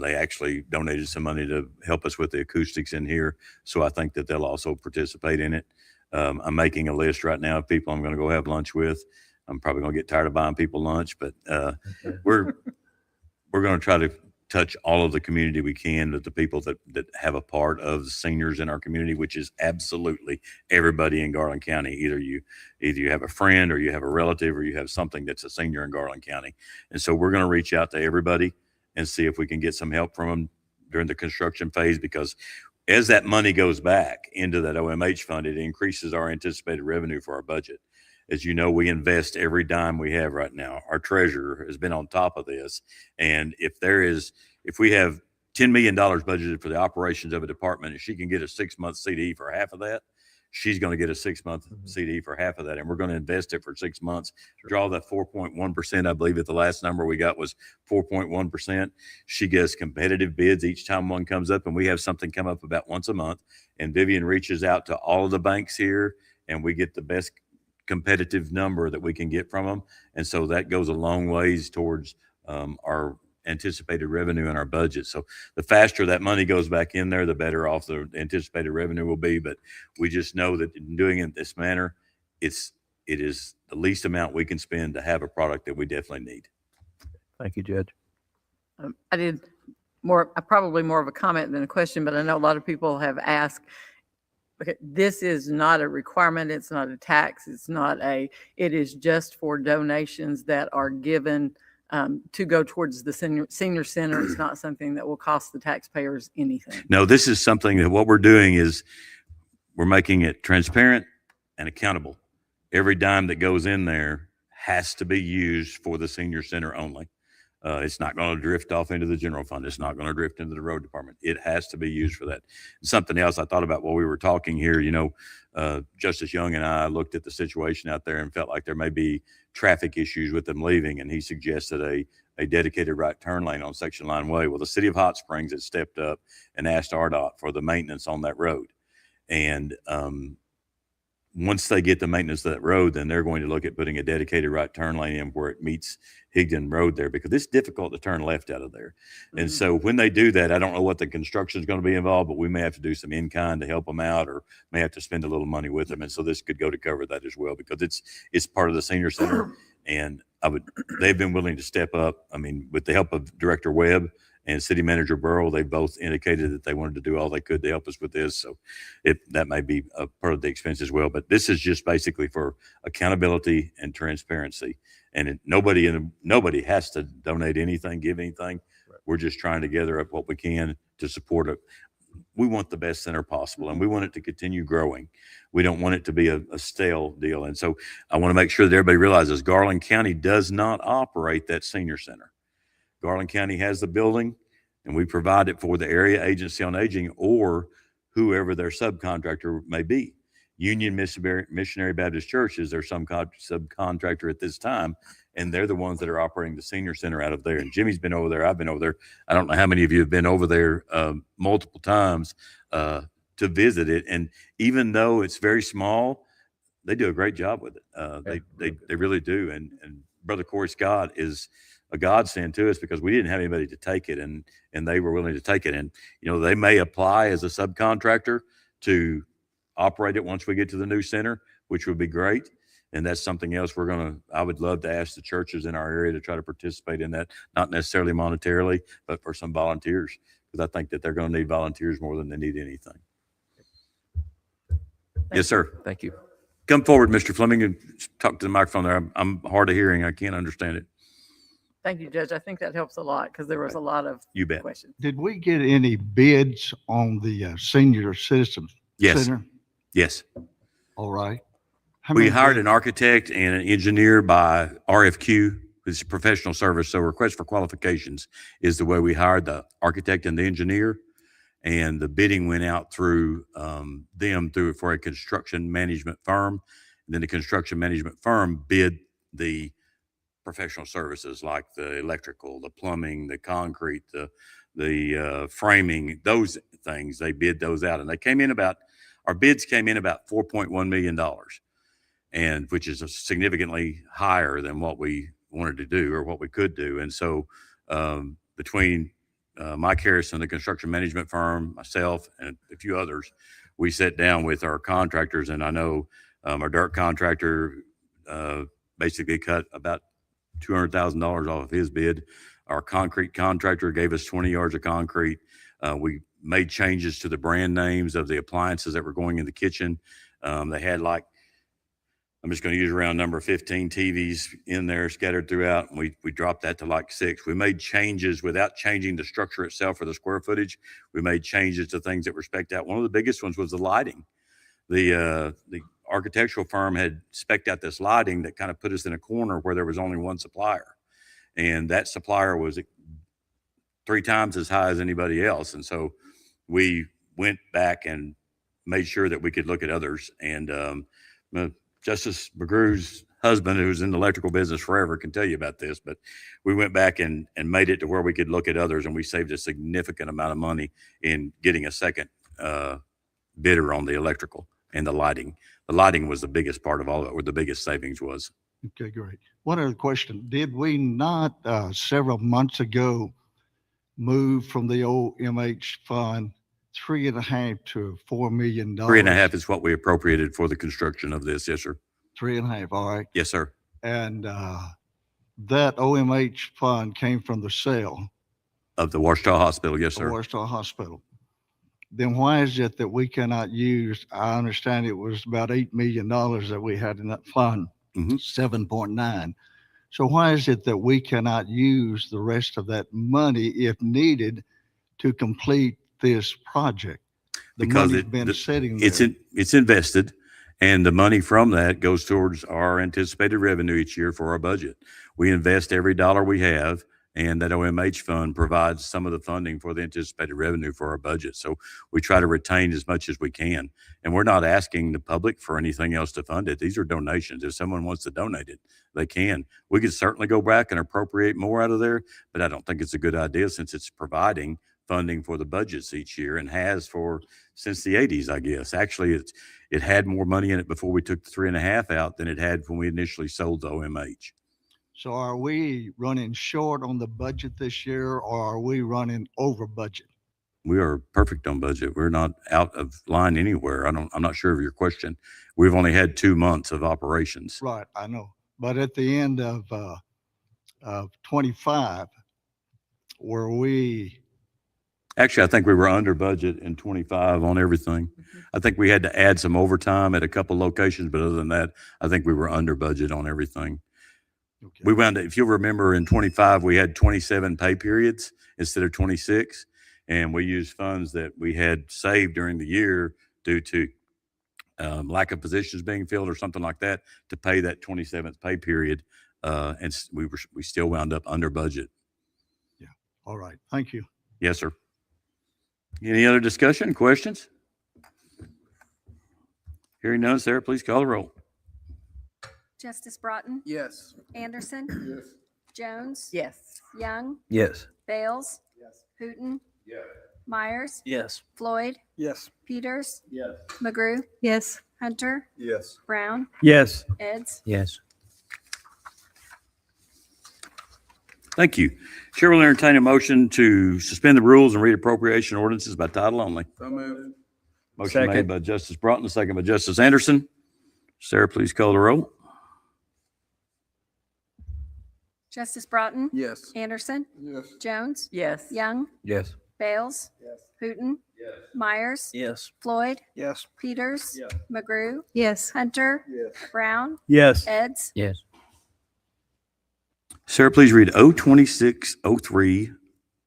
They actually donated some money to help us with the acoustics in here. So I think that they'll also participate in it. I'm making a list right now of people I'm going to go have lunch with. I'm probably going to get tired of buying people lunch, but we're going to try to touch all of the community we can, with the people that have a part of the seniors in our community, which is absolutely everybody in Garland County. Either you have a friend or you have a relative or you have something that's a senior in Garland County. And so we're going to reach out to everybody and see if we can get some help from them during the construction phase, because as that money goes back into that OMH fund, it increases our anticipated revenue for our budget. As you know, we invest every dime we have right now. Our treasurer has been on top of this. And if we have $10 million budgeted for the operations of a department, and she can get a 6-month CD for half of that, she's going to get a 6-month CD for half of that. And we're going to invest it for 6 months, draw that 4.1%. I believe that the last number we got was 4.1%. She gets competitive bids each time one comes up, and we have something come up about once a month. And Vivian reaches out to all of the banks here, and we get the best competitive number that we can get from them. And so that goes a long ways towards our anticipated revenue in our budget. So the faster that money goes back in there, the better off the anticipated revenue will be. But we just know that in doing it in this manner, it is the least amount we can spend to have a product that we definitely need. Thank you, Judge. I did probably more of a comment than a question, but I know a lot of people have asked. Okay, this is not a requirement. It's not a tax. It is just for donations that are given to go towards the senior center. It's not something that will cost the taxpayers anything. No, this is something that what we're doing is we're making it transparent and accountable. Every dime that goes in there has to be used for the senior center only. It's not going to drift off into the general fund. It's not going to drift into the road department. It has to be used for that. Something else I thought about while we were talking here, Justice Young and I looked at the situation out there and felt like there may be traffic issues with them leaving. And he suggested a dedicated right turn lane on Section Line Way. Well, the city of Hot Springs has stepped up and asked RDOT for the maintenance on that road. And once they get the maintenance of that road, then they're going to look at putting a dedicated right turn lane in where it meets Higdon Road there, because it's difficult to turn left out of there. Mm-hmm. And so when they do that, I don't know what the construction is going to be involved, but we may have to do some in-kind to help them out, or may have to spend a little money with them. And so this could go to cover that as well, because it's part of the senior center. And they've been willing to step up. I mean, with the help of Director Webb and City Manager Burrow, they both indicated that they wanted to do all they could to help us with this. So that may be a part of the expense as well. But this is just basically for accountability and transparency. And nobody has to donate anything, give anything. Right. We're just trying to gather up what we can to support it. We want the best center possible, and we want it to continue growing. We don't want it to be a stale deal. And so I want to make sure that everybody realizes Garland County does not operate that senior center. Garland County has the building, and we provide it for the Area Agency on Aging or whoever their subcontractor may be. Union Missionary Baptist Church is their subcontractor at this time, and they're the ones that are operating the senior center out of there. And Jimmy's been over there. I've been over there. I don't know how many of you have been over there multiple times to visit it. And even though it's very small, they do a great job with it. They really do. And Brother Corey Scott is a godsend to us, because we didn't have anybody to take it, and they were willing to take it. And they may apply as a subcontractor to operate it once we get to the new center, which would be great. And that's something else I would love to ask the churches in our area to try to participate in that, not necessarily monetarily, but for some volunteers, because I think that they're going to need volunteers more than they need anything. Yes, sir. Thank you. Come forward, Mr. Fleming, and talk to the microphone there. I'm hard of hearing. I can't understand it. Thank you, Judge. I think that helps a lot because there was a lot of You bet. questions. Did we get any bids on the senior citizens Yes. center? Yes. All right. How We many hired bids? an architect and an engineer by RFQ. It's a professional service. So request for qualifications is the way we hired the architect and the engineer. And the bidding went out through for a construction management firm. And then the construction management firm bid the professional services like the electrical, the plumbing, the concrete, the framing, those things. They bid those out, and our bids came in about $4.1 million, and which is significantly higher than what we wanted to do or what we could do. And so between Mike Harrison, the construction management firm, myself, and a few others, we sat down with our contractors, and I know our dirt contractor basically cut about $200,000 off of his bid. Our concrete contractor gave us 20 yards of concrete. We made changes to the brand names of the appliances that were going in the kitchen. They had I'm just going to use around number 15 TVs in there scattered throughout. And we dropped that to like 6. We made changes without changing the structure itself or the square footage. We made changes to things that were spec'd out. One of the biggest ones was the lighting. The architectural firm had spec'd out this lighting that kind of put us in a corner where there was only one supplier. And that supplier was 3 times as high as anybody else. And so we went back and made sure that we could look at others. And Justice McGrew's husband, who's in the electrical business forever, can tell you about this, but we went back and made it to where we could look at others, and we saved a significant amount of money in getting a second bidder on the electrical and the lighting. The lighting was the biggest part of all of it, where the biggest savings was. Okay, great. One other question. Did we not several months ago move from the old MH fund 3.5 to $4 million? 3.5 is what we appropriated for the construction of this. Yes, sir. 3.5, all right. Yes, sir. And that OMH fund came from the sale Of the Washita Hospital. Yes, of sir. Washita Hospital. Then why is it that we cannot use, I understand it was about $8 million that we had in that fund, Mhm. 7.9. So why is it that we cannot use the rest of that money if needed to complete this project? The Because money's been sitting there. it's invested, and the money from that goes towards our anticipated revenue each year for our budget. We invest every dollar we have, and that OMH fund provides some of the funding for the anticipated revenue for our budget. So we try to retain as much as we can. And we're not asking the public for anything else to fund it. These are donations. If someone wants to donate it, they can. We could certainly go back and appropriate more out of there, but I don't think it's a good idea since it's providing funding for the budgets each year and has for since the 80s, I guess. Actually, it had more money in it before we took the 3.5 out than it had when we initially sold the OMH. So are we running short on the budget this year, or are we running over budget? We are perfect on budget. We're not out of line anywhere. I'm not sure of your question. We've only had 2 months of operations. Right, I know. But at the end of 25, were we, Actually, I think we were under budget in 25 on everything. I think we had to add some overtime at a couple locations, but other than that, I think we were under budget on everything. okay. We wound up, if you'll remember, in 25, we had 27 pay periods instead of 26. And we used funds that we had saved during the year due to lack of positions being filled or something like that to pay that 27th pay period. And we still wound up under budget. All right, thank you. Yes, sir. Any other discussion, questions? Hearing none, Sarah, please call the roll. Justice Broughton, Yes. Anderson, Yes. Jones, Yes. Young, Yes. Bales, Yes. Hooten, Yes. Myers, Yes. Floyd, Yes. Peters, Yes. McGrew, Yes. Hunter, Yes. Brown, Yes. Eds. Yes. Thank you. Chair will entertain a motion to suspend the rules and read appropriation ordinances by title only. So moved. Motion made Second. by Justice Broughton, second by Justice Anderson. Sarah, please call the roll. Justice Broughton, Yes. Anderson, Yes. Jones, Yes. Young, Yes. Bales, Yes. Hooten, Yes. Myers, Yes. Floyd, Yes. Peters, Yes. McGrew, Yes. Hunter, Yes. Brown, Yes. Eds, Yes. Sarah, please read 02603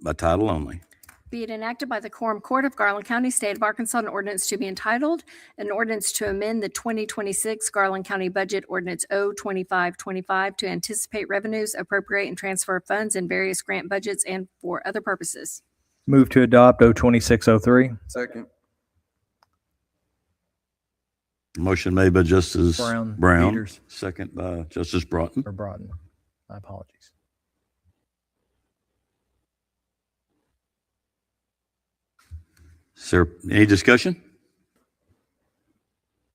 by title only. be it enacted by the Quorum Court of Garland County, State of Arkansas, an ordinance to be entitled, an ordinance to amend the 2026 Garland County Budget Ordinance 02525 to anticipate revenues, appropriate and transfer funds in various grant budgets and for other purposes. Move to adopt 02603. Second. Motion made by Justice Brown, Brown, Peters. second by Justice Broughton. Or Broughton. My apologies. Sarah, any discussion?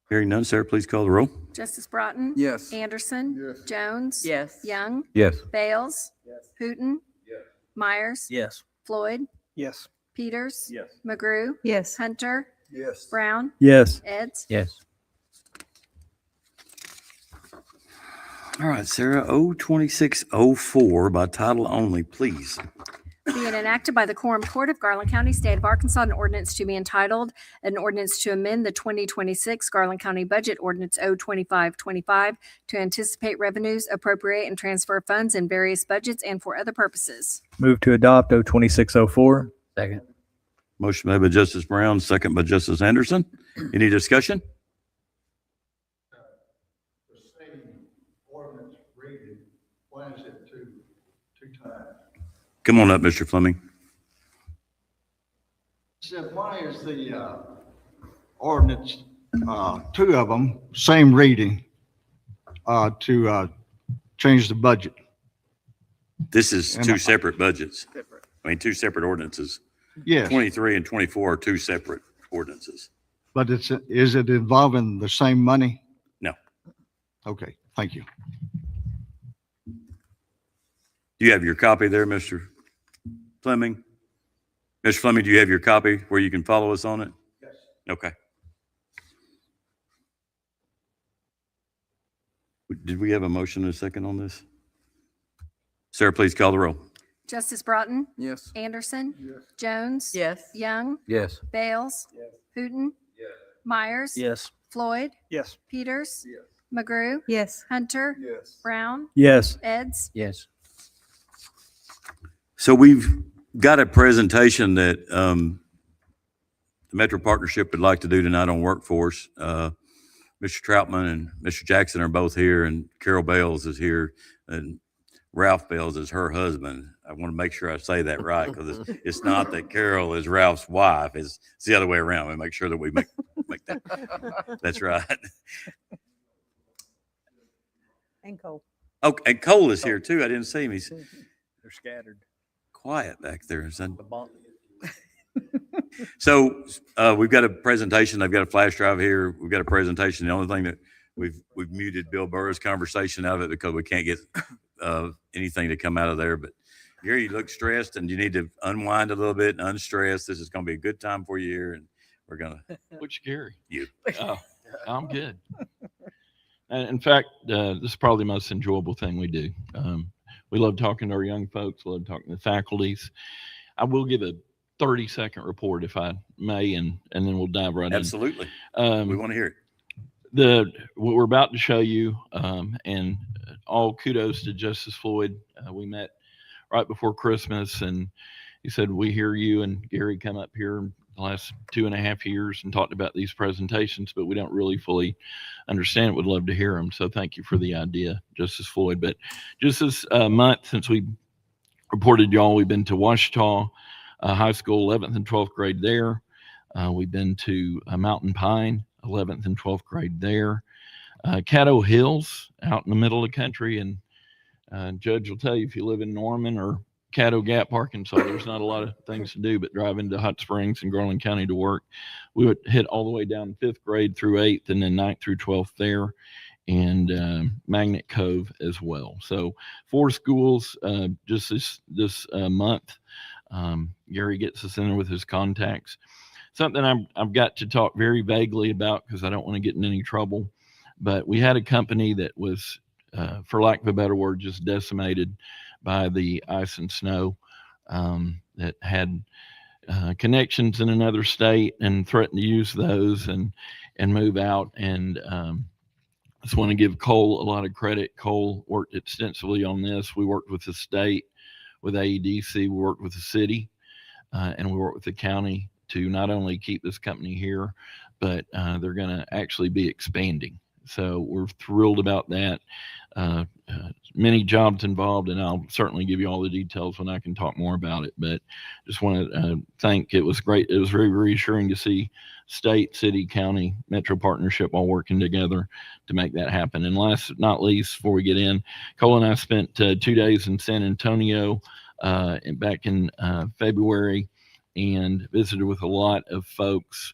Hearing none, Sarah, please call the roll. Justice Broughton. Yes. Anderson. Yes. Jones. Yes. Young. Yes. Bales. Yes. Hooten. Yes. Myers. Yes. Floyd. Yes. Peters. Yes. McGrew. Yes. Hunter. Yes. Brown. Yes. Eds. Yes. All right, Sarah, 02604 by title only, please. Be it enacted by the Quorum Court of Garland County, State of Arkansas, an ordinance to be entitled, an ordinance to amend the 2026 Garland County Budget Ordinance 02525 to anticipate revenues, appropriate and transfer funds in various budgets and for other purposes. Move to adopt 02604. Second. Motion made by Justice Brown, second by Justice Anderson. Any discussion? The same ordinance reading, why is it two times? Come on up, Mr. Fleming. So why is the ordinance, two of them, same reading, to change the budget? This is And two I- separate budgets. I mean, two separate ordinances. Yes, 23 and 24 are two separate ordinances. but is it involving the same money? No. Okay, thank you. Do you have your copy there, Mr. Fleming? Mr. Fleming, do you have your copy where you can follow us on it? Yes. Okay. Did we have a motion and a second on this? Sarah, please call the roll. Justice Broughton. Yes. Anderson. Yes. Jones. Yes. Young. Yes. Bales. Yes. Hooten. Yes. Myers. Yes. Floyd. Yes. Peters. Yes. McGrew. Yes. Hunter. Yes. Brown. Yes. Eds. Yes. So we've got a presentation that the Metro Partnership would like to do tonight on workforce. Mr. Troutman and Mr. Jackson are both here, and Carol Bales is here, and Ralph Bales is her husband. I want to make sure I say that right, because it's not that Carol is Ralph's wife. It's the other way around. We make sure that we make that. That's right. And Cole. Oh, and Cole is here too. I didn't see him. He's They're scattered. quiet back there. So we've got a presentation. I've got a flash drive here. We've got a presentation. The only thing that we've muted Bill Burr's conversation out of it because we can't get anything to come out of there. But Gary, you look stressed, and you need to unwind a little bit and unstress. This is going to be a good time for you here, and we're gonna. Which Gary? You. Oh, I'm good. And in fact, this is probably the most enjoyable thing we do. We love talking to our young folks. We love talking to faculties. I will give a 30-second report if I may, and then we'll dive right Absolutely. in. We want to hear it. What we're about to show you, and all kudos to Justice Floyd. We met right before Christmas, and he said, we hear you and Gary come up here in the last 2.5 years and talked about these presentations, but we don't really fully understand it. Would love to hear them. So thank you for the idea, Justice Floyd. But just this month, since we reported y'all, we've been to Ouachita High School, 11th and 12th grade there. We've been to Mountain Pine, 11th and 12th grade there. Caddo Hills, out in the middle of the country. And Judge will tell you, if you live in Norman or Caddo Gap, Arkansas, there's not a lot of things to do but drive into Hot Springs and Garland County to work. We would hit all the way down 5th grade through 8th, and then 9th through 12th there, and Magnet Cove as well. So 4 schools just this month. Gary gets us in there with his contacts. something I've got to talk very vaguely about because I don't want to get in any trouble. But we had a company that was, for lack of a better word, just decimated by the ice and snow, that had connections in another state and threatened to use those and move out. And just want to give Cole a lot of credit. Cole worked extensively on this. We worked with the state, with AEDC, we worked with the city, and we worked with the county to not only keep this company here, but they're going to actually be expanding. So we're thrilled about that. Many jobs involved, and I'll certainly give you all the details when I can talk more about it. But just want to thank, it was great. It was very reassuring to see state, city, county, metro partnership all working together to make that happen. And last but not least, before we get in, Cole and I spent 2 days in San Antonio back in February and visited with a lot of folks,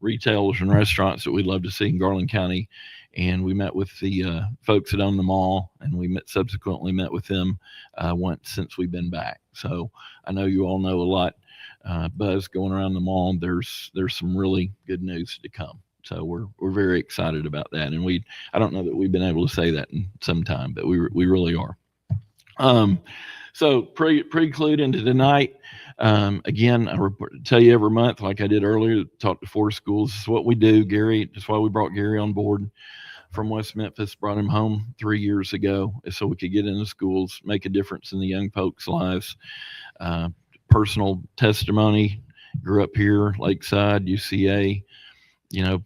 retailers and restaurants that we'd love to see in Garland County. And we met with the folks that own the mall, and we subsequently met with them once since we've been back. So I know you all know a lot buzz going around the mall. There's some really good news to come. So we're very excited about that. And I don't know that we've been able to say that in some time, but we really are. So pre-clued into tonight. Again, I tell you every month, like I did earlier, talk to 4 schools. This is what we do, Gary. That's why we brought Gary on board from West Memphis, brought him home 3 years ago so we could get into schools, make a difference in the young folks' lives. Personal testimony, grew up here, Lakeside, UCA,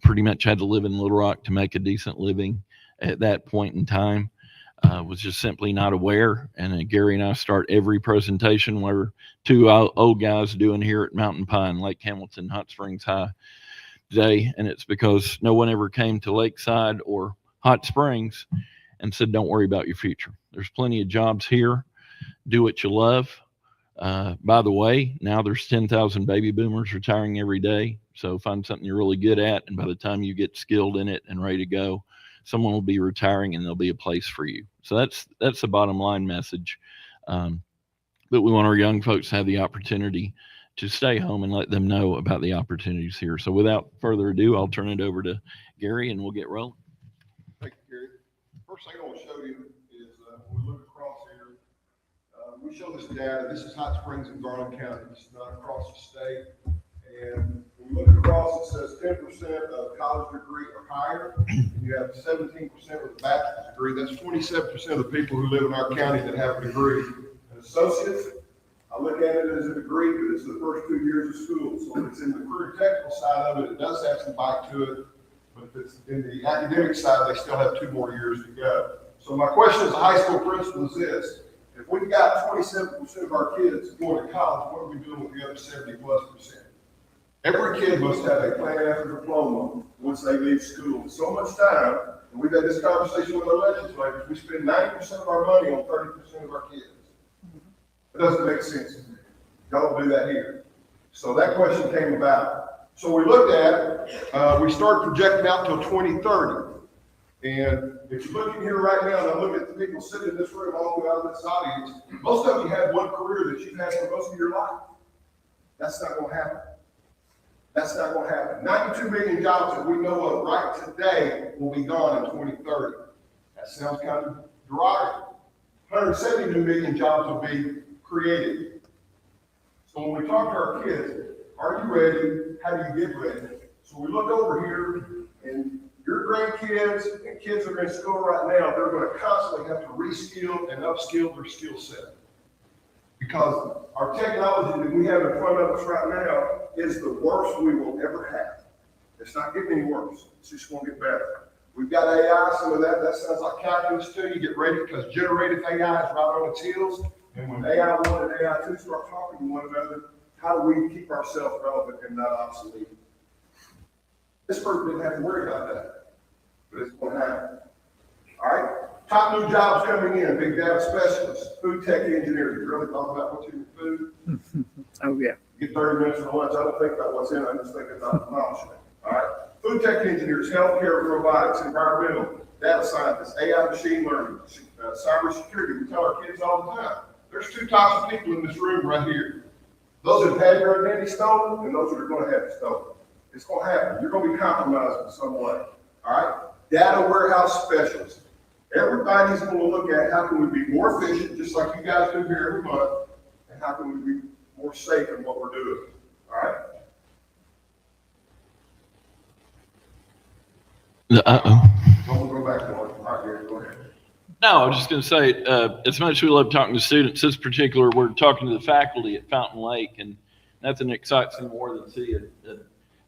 pretty much had to live in Little Rock to make a decent living at that point in time. Was just simply not aware. And Gary and I start every presentation. We're 2 old guys doing here at Mountain Pine, Lake Hamilton, Hot Springs High today. And it's because no one ever came to Lakeside or Hot Springs and said, don't worry about your future. There's plenty of jobs here. Do what you love. By the way, now there's 10,000 baby boomers retiring every day. So find something you're really good at. And by the time you get skilled in it and ready to go, someone will be retiring and there'll be a place for you. So that's the bottom line message. But we want our young folks to have the opportunity to stay home and let them know about the opportunities here. So without further ado, I'll turn it over to Gary and we'll get rolling. Thank you, Gary. First thing I want to show you is when we look across here, we show this data. This is Hot Springs in Garland County. This is not across the state. And when we look across, it says 10% of college degree or higher, and you have 17% with a bachelor's degree. That's 27% of the people who live in our county that have a degree. An associate's, I look at it as a degree, but it's the first 2 years of school. So if it's in the career technical side of it, it does have some bite to it. But if it's in the academic side, they still have 2 more years to go. So my question as a high school principal is this: if we've got 27% of our kids going to college, what are we doing with the other 70+%? Every kid must have a Plan F diploma once they leave school. So much time, and we've had this conversation with our legislators, we spend 90% of our money on 30% of our kids. It doesn't make sense to me. Y'all do that here. So that question came about. So we looked at, we started projecting out till 2030. And if you look in here right now, and I look at the people sitting in this room all throughout this audience, most of you have one career that you've had for most of your life. That's not going to happen. That's not going to happen. 92 million jobs that we know of right today will be gone in 2030. That sounds kind of derogatory. 172 million jobs will be created. So when we talk to our kids, are you ready? How do you get ready? So we look over here, and your grandkids and kids that are in school right now, they're going to constantly have to reskill and upskill their skill set. Because our technology that we have in front of us right now is the worst we will ever have. It's not getting any worse. It's just going to get better. We've got AI, some of that sounds like calculus to you. Get ready, because generative AI is right on its heels. And when AI 1 and AI 2 start talking to one another, how do we keep ourselves relevant and not obsolete? This person didn't have to worry about that, but it's going to happen. All right? Top new jobs coming in: big data specialist, food tech engineer. You really thought about what's in your food? Oh, yeah. You get 30 minutes for lunch. I don't think about what's in it. I just think about demolishing it. All right? Food tech engineers, healthcare, robotics, environmental, data scientists, AI, machine learning, cybersecurity. We tell our kids all the time. There's 2 types of people in this room right here. Those that had your identity stolen and those that are going to have it stolen. It's going to happen. You're going to be compromised in some way. All right? Data warehouse specialists. Everybody's going to look at how can we be more efficient, just like you guys do here every month, and how can we be more safe in what we're doing. All right? Uh-oh. I'm going to go back to one. All right, Gary, go ahead. No, I was just going to say, as much as we love talking to students, this particular, we're talking to the faculty at Fountain Lake, and nothing excites me more than see a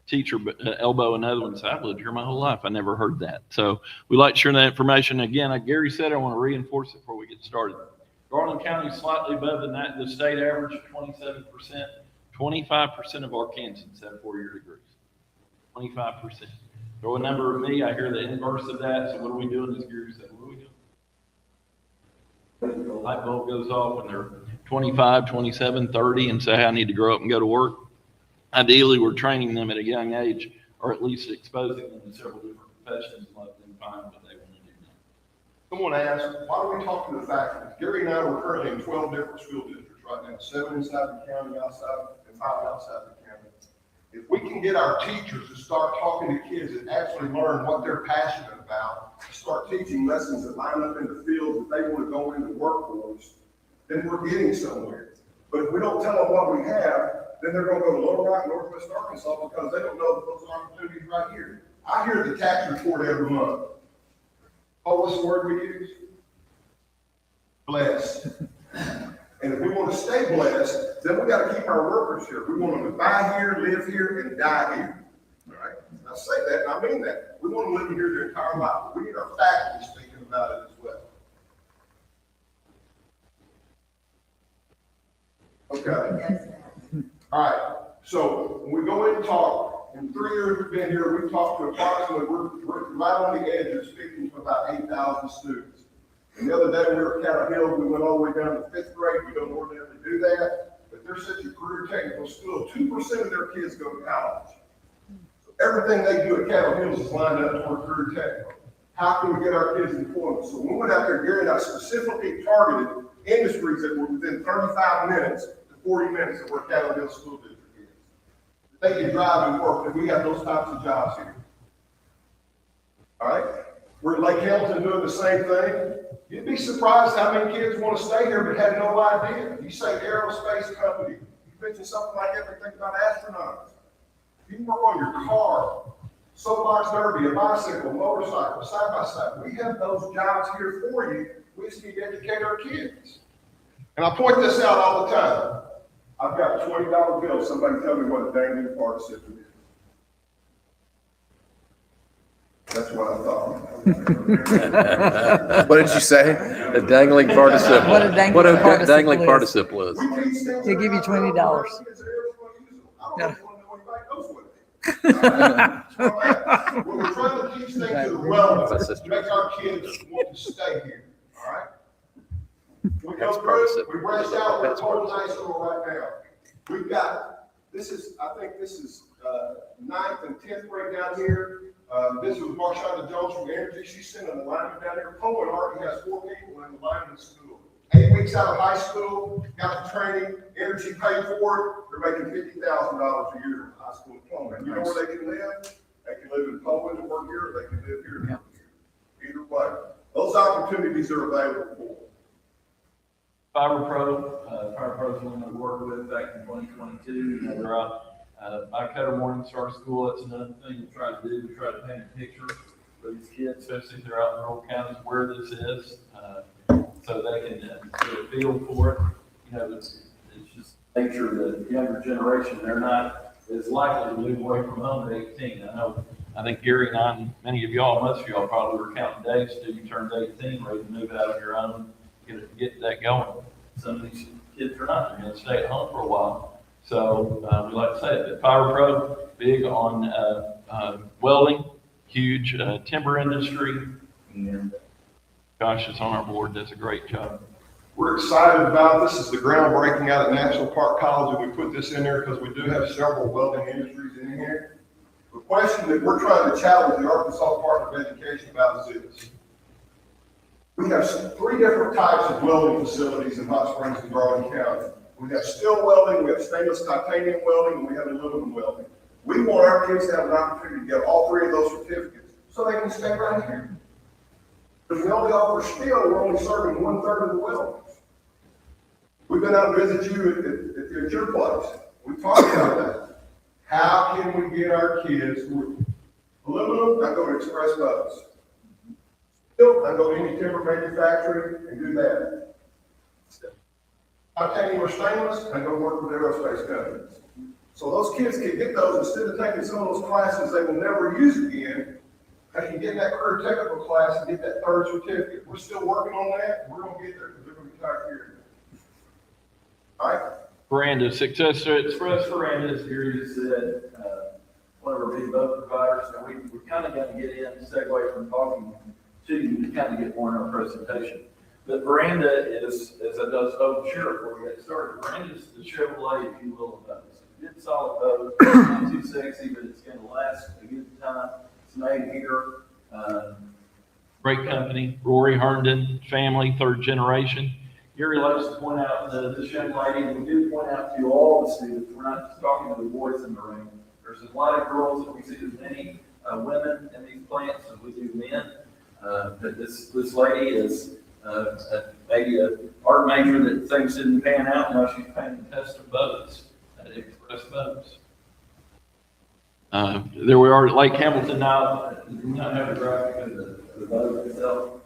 teacher elbow another one and say, I've lived here my whole life. I never heard that. So we like sharing that information. Again, like Gary said, I want to reinforce it before we get started. Garland County is slightly above the state average of 27%. 25% of Arkansans have 4-year degrees. 25%. Throw a number at me, I hear the inverse of that. So what are we doing? As Gary said, what are we doing? The light bulb goes off when they're 25, 27, 30 and say, I need to grow up and go to work. Ideally, we're training them at a young age, or at least exposing them to several different professions and let them find what they want to do now. Someone asked, why don't we talk to the faculty? Gary and I were currently in 12 different school districts right now, 7 inside the county, outside, and 5 outside the county. If we can get our teachers to start talking to kids and actually learn what they're passionate about, start teaching lessons that line up in the fields that they want to go into workforce, then we're getting somewhere. But if we don't tell them what we have, then they're going to go to Little Rock, Northwest Arkansas, because they don't know that those opportunities right here. I hear the tax report every month. Oh, what's the word we use? Blessed. And if we want to stay blessed, then we got to keep our workers here. We want them to buy here, live here, and die here. All right? I say that, and I mean that. We want them to live here their entire life. We need our faculty thinking about it as well. Okay. All right. So when we go in and talk, in 3 years we've been here, we've talked to approximately, we're right on the edge of speaking to about 8,000 students. And the other day we were at Cattle Hill, we went all the way down to 5th grade. We don't ordinarily do that, but they're such a career technical school. 2% of their kids go to college. So everything they do at Cattle Hills is lined up toward career technical. How can we get our kids employment? So when we went out there, Gary and I specifically targeted industries that were within 35 minutes to 40 minutes of where Cattle Hill School District is. They can drive and work, and we have those types of jobs here. All right? We're at Lake Hamilton doing the same thing. You'd be surprised how many kids want to stay here but have no idea. You say aerospace company, you mention something like that, they think about astronauts. You can work on your car, soapbox derby, a bicycle, motorcycle, side by side. We have those jobs here for you. We just need to educate our kids. And I point this out all the time. I've got a $20 bill. Somebody tell me what a dangling participle is. That's what I thought. What did you say? A dangling participle. What a dangling participle dangling is. participle is. They give you $20. I don't Yeah. want to know anybody knows what it is. We're trying to teach things that are relevant to make our kids want to stay here. All right? We go through, we branch out, we're at Quorum High School right now. We've got, I think this is 9th and 10th grade down here. This was Marshonda Jones from Energy. She's sending an alignment down here. Poland already has 4 people in the alignment school. 8 weeks out of high school, got the training, Energy paid for it. They're making $50,000 a year in high school in Poland. You know where they can live? They can live in Poland and work here, or they can live here and work here. Either way. Those opportunities are available for them. FiberPro is one that we worked with back in 2022. You know, they're out by Cutter Morning Star School. That's another thing we try to do. We try to paint a picture for these kids, especially if they're out in rural counties, where this is, so they can get a feel for it. You know, it's just nature of the younger generation. They're not as likely to move away from home at 18. I think Gary and I, and many of y'all, most of y'all probably were counting days till you turned 18, ready to move out on your own, get that going. Some of these kids are not. They're going to stay at home for a while. So we like to say that FiberPro, big on welding, huge timber industry, and Josh is on our board, does a great job. We're excited about this. Is the groundbreaking out at National Park College, and we put this in there because we do have several welding industries in here. The question that we're trying to challenge the Arkansas Department of Education about is this. We have 3 different types of welding facilities in Hot Springs and Garland County. We have steel welding, we have stainless titanium welding, and we have aluminum welding. We want our kids to have an opportunity to get all three of those certificates so they can stay right here. Because we only offer steel, we're only serving 1/3 of the welders. We've been out to visit you at your place. We talked about that. How can we get our kids to aluminum? I go to Express Boats. Steel, I go to any timber manufacturing and do that. Titanium or stainless, I go work with aerospace companies. So those kids can get those instead of taking some of those classes they will never use again. They can get in that career technical class and get that third certificate. We're still working on that. We're going to get there because they're going to be tired here. All right? Veranda, Success Express Veranda, as Gary just said, one of our big boat providers. And we're kind of going to get in, segue from talking to you to kind of get more in our presentation. But Veranda is, as I just told Sheriff before we got started, Veranda is the Chevrolet, if you will, of boats. It's a good solid boat, not too sexy, but it's going to last a good time. It's made here. Great company, Rory Herndon family, third generation. Gary likes to point out this young lady, and we do point out to all the students, we're not just talking to the boys in the room. There's a lot of girls that we see, as many women in these plants as we do men. But this lady is maybe an art major that things didn't pan out. Now she's painting custom boats at Express Boats. There we are at Lake Hamilton now. We do not have a graphic of the boat itself.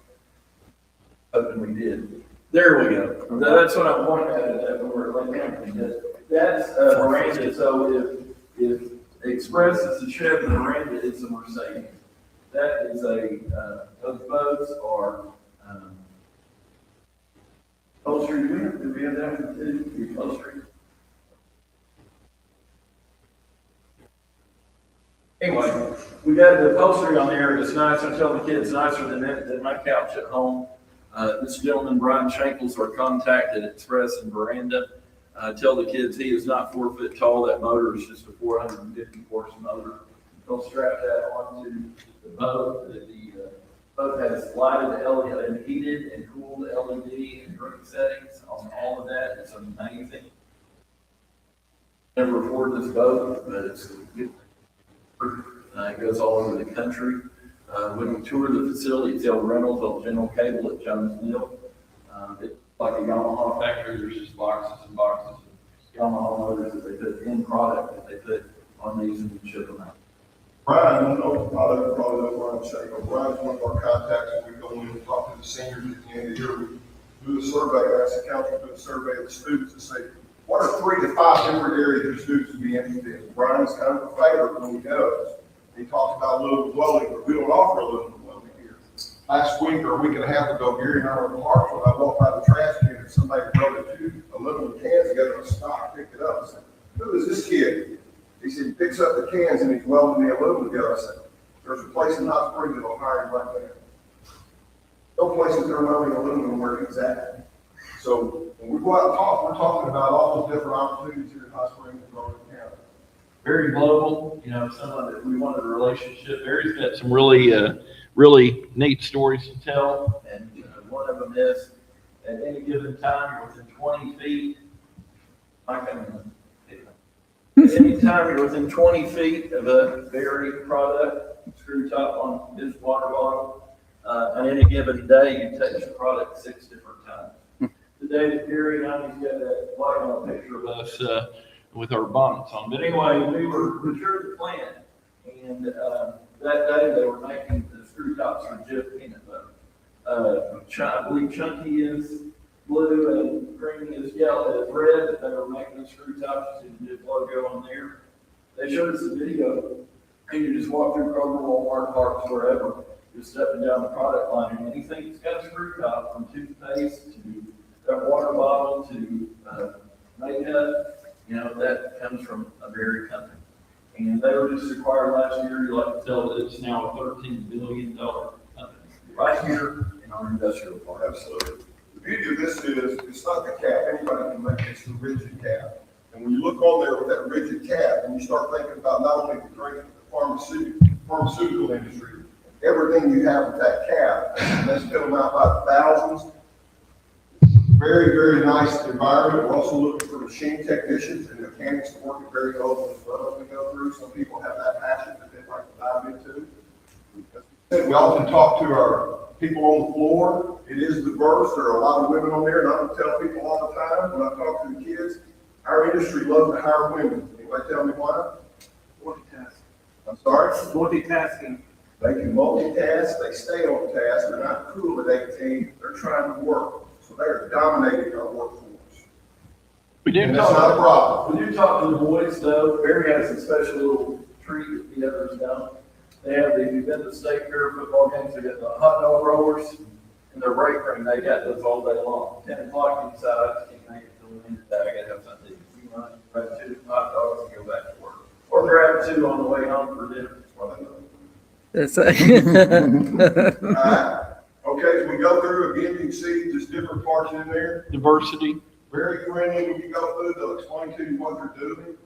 Hoping we did. There we go. That's what I'm pointing at when we're at Lake Hamilton. That's Miranda. So if Express is a Chevy, Miranda is a Mercedes. That is those boats are upholstery. Do we have that one too? The upholstery. Anyway, we got the upholstery on there. It's nice. I tell the kids, nicer than my couch at home. This gentleman, Brian Shankles, our contact at Express and Veranda. Tell the kids he is not 4 foot tall. That motor is just a 450 horse motor. They'll strap that onto the boat. The boat has lighted LED and heated and cooled LED and drink settings on all of that. It's amazing. Never afford this boat, but it's good. It goes all over the country. When we tour the facility, it's El Reynolds on General Cable at Jones Mill. It's like a Yamaha factory. There's just boxes and boxes of Yamaha motors that they put in product that they put on these and ship them out. Brian, I don't know, probably know Brian Shankle. Brian's one of our contacts, and we go in and talk to the seniors at the end of the year. We do the survey, ask the council to do a survey of the students to say, what are 3 to 5 different areas your students would be interested in? Brian's kind of a favorite when he goes. He talks about aluminum welding, but we don't offer aluminum welding here. Last week or a week and a half ago, Gary and I were in Hartsville. I walked by the trash can and somebody welded 2 aluminum cans together in a stock, picked it up. I said, who is this kid? He said, he picks up the cans and he's welding the aluminum together. I said, there's a place in Hot Springs that'll hire him right there. No places that are welding aluminum where he's at. So when we go out and talk, we're talking about all those different opportunities here in Hot Springs and Garland County. Very global, someone that we wanted a relationship. Barry's got some really neat stories to tell, and one of them is at any given time you're within 20 feet. At any time you're within 20 feet of a Barry product, screw top on his water bottle. On any given day, you touch the product 6 different times. Today, Barry and I, he's got that light on a picture of us with our bonnets on. But anyway, we toured the plant, and that day they were making the screw tops for Jif peanut butter. I believe Chunky is blue and Creamy is yellow, is red, but they were making the screw tops and the Jif logo on there. They showed us a video, and you just walk through Kroger, Walmart, Parks, wherever, just stepping down the product line, and anything that's got a screw top, from toothpaste to that water bottle to makeup, that comes from a Berry company. And they were just acquired last year. You like to tell that it's now a $13 billion company right here in our industrial park. Absolutely. The beauty of this is it's not the cap. Anybody can make it. It's the rigid cap. And when you look on there with that rigid cap and you start thinking about not only the drink, but the pharmaceutical industry, everything you have with that cap, and that's filled out by thousands. very, very nice environment. We're also looking for machine technicians and mechanics to work at very open as well as we go through. Some people have that passion that they'd like to dive into. We often talk to our people on the floor. It is diverse. There are a lot of women on there, and I don't tell people all the time when I talk to the kids, our industry loves to hire women. Anybody tell me why? Multitasking. I'm sorry? Multitasking. They can multitask, they stay on task, they're not cool at 18, they're trying to work. So they are dominating our workforce. We do And that's not a problem. When you talk to the boys, though, Barry has a special little treat that the others don't. They have, if you've been to state fair football games, they got the hot dog rollers in their break room. They got those all day long. 10 o'clock, you decide, I just can't make it till the end of the day. I gotta have something to eat. You run, grab 2 hot dogs and go back to work. Or grab 2 on the way home for dinner. That's All right. Okay, as we go through, again, you can see just different parts in there. Diversity. Very friendly when you go through, they'll explain to you what they're doing.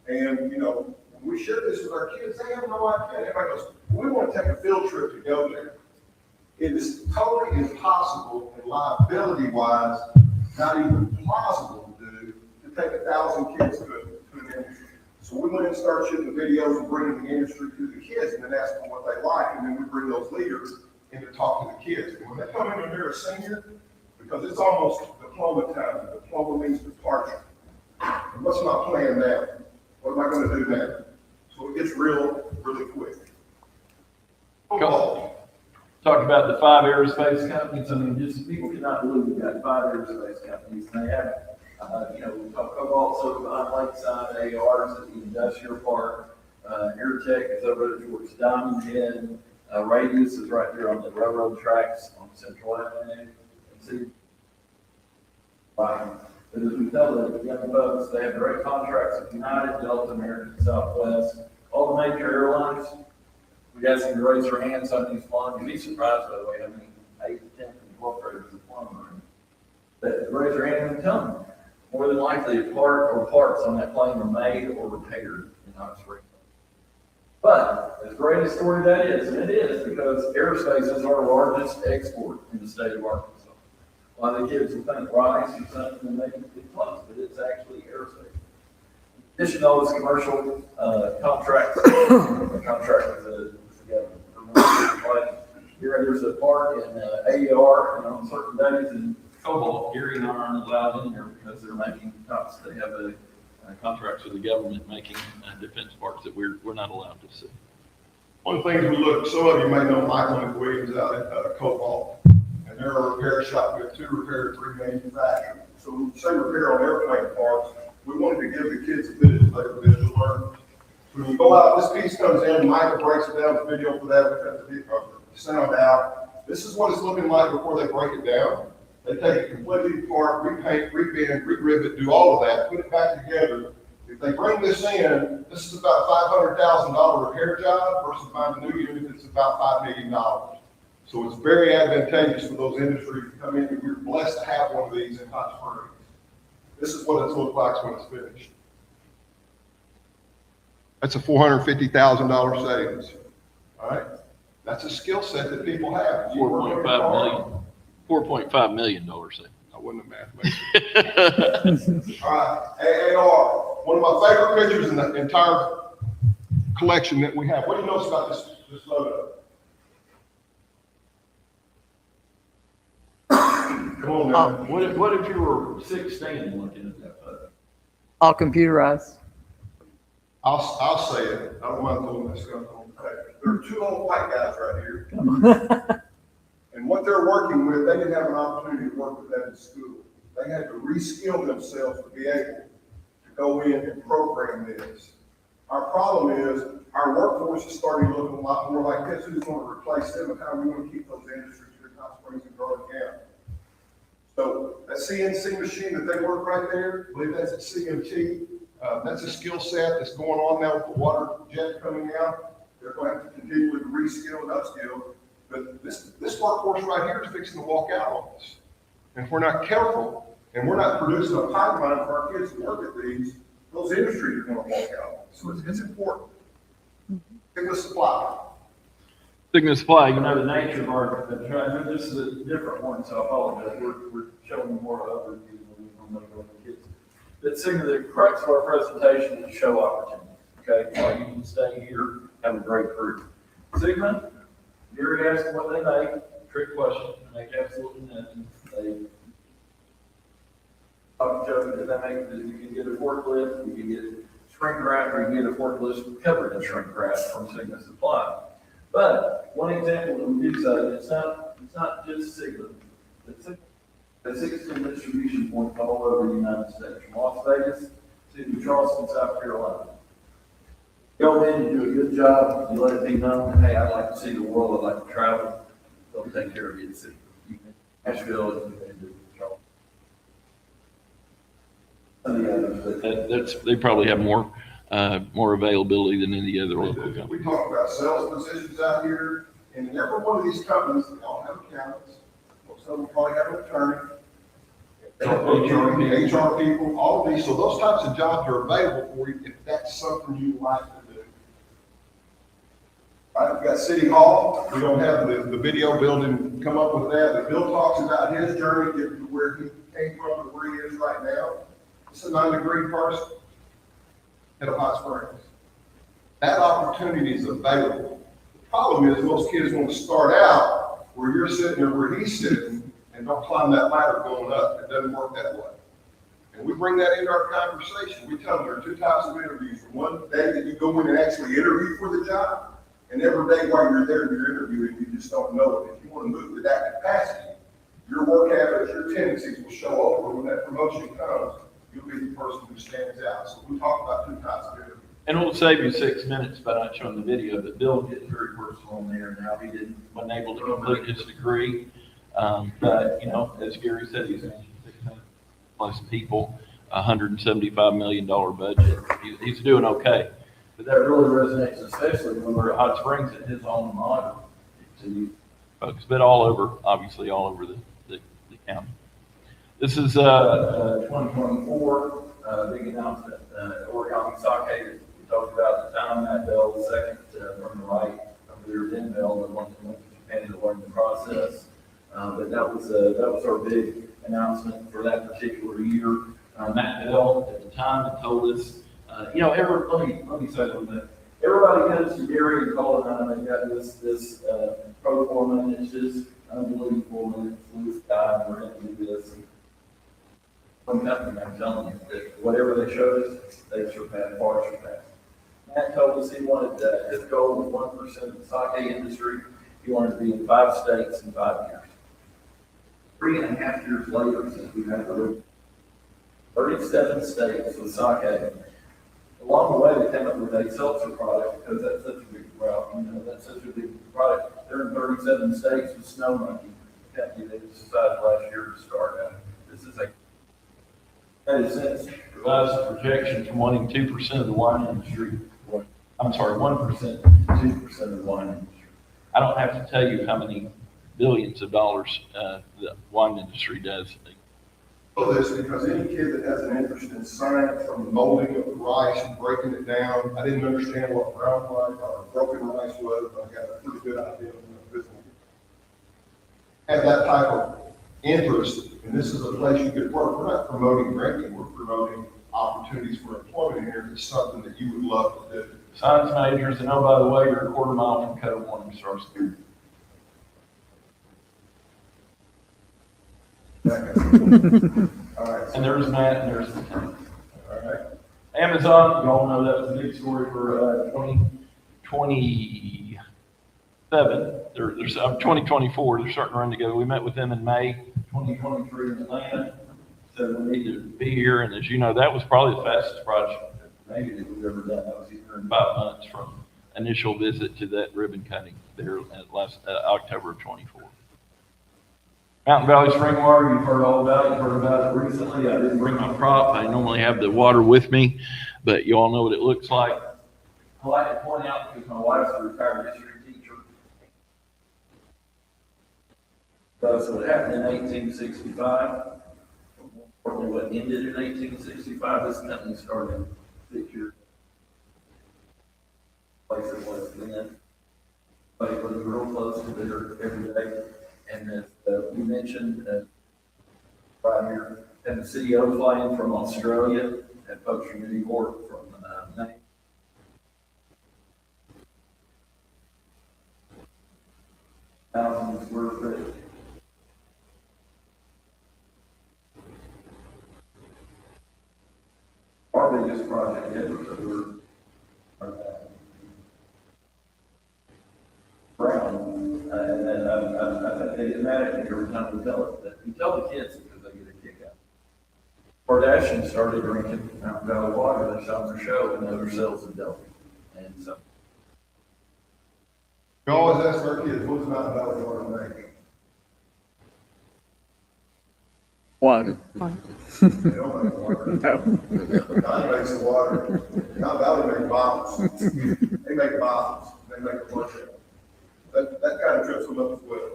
And, you know, when we share this with our kids, they have no idea. Everybody goes, we want to take a field trip to go there. It is totally impossible and liability-wise, not even plausible to do, to take 1,000 kids to an industry. So we went and started shooting the videos and bringing the industry to the kids and then ask them what they like. And then we bring those leaders in to talk to the kids. And when they come in and they're a senior, because it's almost diploma time. Diploma means departure. And what's my plan now? What am I going to do now? So it gets real, really quick. Football. Talked about the 5 aerospace companies. I mean, just people cannot believe we've got 5 aerospace companies. And they have, you know, we talk Cobalt, so behind Lakeside, ARs at the industrial park. Airtech is over there towards Diamond Head. Radius is right there on the railroad tracks on Central Avenue. And see, but as we tell the young folks, they have direct contracts with United, Delta, American, Southwest, all the major airlines. We ask them to raise their hands on these flying. You'd be surprised, by the way, how many 8th, 10th, and 12th graders are flying around. That raise their hand and tell them. More than likely, a part or parts on that plane are made or repaired in Hot Springs. But as great a story that is, and it is, because aerospace is our largest export in the state of Arkansas. A lot of the kids will think rice or something and they can get close, but it's actually aerospace. In addition to all this commercial contracts, a contract with the government. Here, there's a park in AER, and on certain days in Cobalt, Gary and I aren't allowed in there because they're making tops. They have a contracts with the government making defense parks that we're not allowed to see. One of the things we look, some of you may know Michael Williams out at Cobalt, and they're a repair shop. We have 2 repair, 3 manufacturers. So when we say repair on airplane parts, we wanted to give the kids a bit of labor bit to learn. So when you go out, this piece comes in, Michael breaks it down, the video for that, we cut the sound out. This is what it's looking like before they break it down. They take it completely apart, repaint, rebend, re-rivet, do all of that, put it back together. If they bring this in, this is about $500,000 repair job versus buying a new unit that's about $5 million. So it's very advantageous for those industries to come in, and we're blessed to have one of these in Hot Springs. This is what it's looked like when it's finished. That's a $450,000 savings. All right, that's a skill set that people have. $4.5 million savings. I wasn't a mathematician. All right, AAR, one of my favorite pictures in the entire collection that we have. What do you notice about this photo? Come on now. What if you were 16 looking at that photo? All computerized. I'll say it. I don't mind throwing this stuff on the page. There are 2 old white guys right here. And what they're working with, they didn't have an opportunity to work with that in school. They had to reskill themselves to be able to go in and program this. Our problem is our workforce is starting to look a lot more like this. Who's going to replace them and how are we going to keep those industries here in Hot Springs and Garland County? So that CNC machine that they work right there, I believe that's at CMT. That's a skill set that's going on now with the water jet coming out. They're going to have to continually reskill and upskill. But this workforce right here is fixing to walk out on us. And if we're not careful and we're not producing a pipeline for our kids to work at these, those industries are going to walk out on us. So it's important. Pick the supply. Sigma Supply, you know the nature of our, this is a different one, so I apologize. We're showing you more overview than we normally go with the kids. But Sigma, the crux of our presentation is show opportunity. Okay, or you can stay here, have a great career. Sigma, Gary asked what they make. Trick question. They make absolutely nothing. I'm joking that they make that you can get a forklift, you can get shrink wrap, or you can get a forklift covered in shrink wrap from Sigma Supply. But one example that we do say, it's not just Sigma. It's 16 distribution points all over the United States, from Las Vegas to Charleston, South Carolina. Go in and do a good job, you let it be known, hey, I'd like to see the world, I'd like to travel, they'll take care of you at Sigma. Nashville and Charleston. They probably have more availability than any other local company. We talk about sales positions out here, and in every one of these companies, they all have accountants. Most of them probably have an attorney. HR people, all of these. So those types of jobs are available for you if that's something you like to do. Right, we've got City Hall. We don't have the video building come up with that. But Bill talks about his journey getting to where he came from to where he is right now. It's a 9-degree person at a hot springs. That opportunity is available. The problem is most kids want to start out where you're sitting or where he's sitting and don't climb that ladder going up. It doesn't work that way. And we bring that into our conversation. We tell them there are 2 types of interviews. One day that you go in and actually interview for the job, and every day while you're there, you're interviewing, you just don't know it. If you want to move to that capacity, your work habits, your tendencies will show over. When that promotion comes, you'll be the person who stands out. So we talk about 2 types of interviews. And it'll save you 6 minutes by not showing the video, but Bill gets very personal in there now. He wasn't able to complete his degree. But, you know, as Gary said, he's managing 600 plus people, $175 million budget. He's doing okay. But that really resonates, especially when we're at Hot Springs at his alma mater. To you folks, but all over, obviously all over the county. This is 2024 big announcement, Origami Sake that we talked about at the time. Matt Bell, the second from the right over there, Ben Bell, the one that went to Japan to learn the process. But that was our big announcement for that particular year. Matt Bell at the time had told us, you know, let me say a little bit. Everybody comes to Gary and call it on, they've got this pro forma, and it's just unbelievable, and it's blue sky, and we're going to do this. And from company, I'm telling you, that whatever they showed us, they far surpassed. Matt told us he wanted, his goal was 1% of the sake industry. He wanted to be in 5 states in 5 years. 3.5 years later, since we've had 37 states with sake. Along the way, they came up with a seltzer product because that's such a big route. You know, that's such a big product. They're in 37 states with Snow Monkey. They decided last year to start out. This is that is since revised projection from wanting 2% of the wine industry. I'm sorry, 1% to 2% of the wine industry. I don't have to tell you how many billions of dollars the wine industry does. This because any kid that has an interest in science, from the molding of the rice and breaking it down, I didn't understand what brown rice or broken rice was, but I got a pretty good idea of this. Have that type of interest, and this is a place you could work. We're not promoting drinking, we're promoting opportunities for employment here. It's something that you would love to do. Science majors, and oh, by the way, you're a quarter mile from Code 1 Star School. All right. And there's Matt, and there's the tank. All right. Amazon, you all know that was a big story for 2027. There's 2024. They're starting to run together. We met with them in May 2023 in Atlanta. So we need to be here. And as you know, that was probably the fastest project maybe that we've ever done. That was either in 5 months from initial visit to that ribbon cutting there at last October of 24. Mountain Valley Spring Water, you've heard all about it. You've heard about it recently. I didn't bring my prop. I normally have the water with me, but you all know what it looks like. I like to point out, because my wife's a retired history teacher. So it happened in 1865. What ended in 1865, this company started 6 years. Place it was then. But it was a real there every day. And that we mentioned right here, and the CEO flying from Australia, and folks from New York, from Maine. Thousands were ready. Our biggest project ever that we're Brown, and I think they get mad at me every time we tell it, that we tell the kids because they get a kick out. Kardashian started drinking Mountain Valley water, they saw their show and other cells in Delta. And so. We always ask our kids, what's Mountain Valley water make? Water. They don't make water. No. God makes the water. Mountain Valley make bottles. They make bottles. They make a bunch of them. That kind of trips them up as well.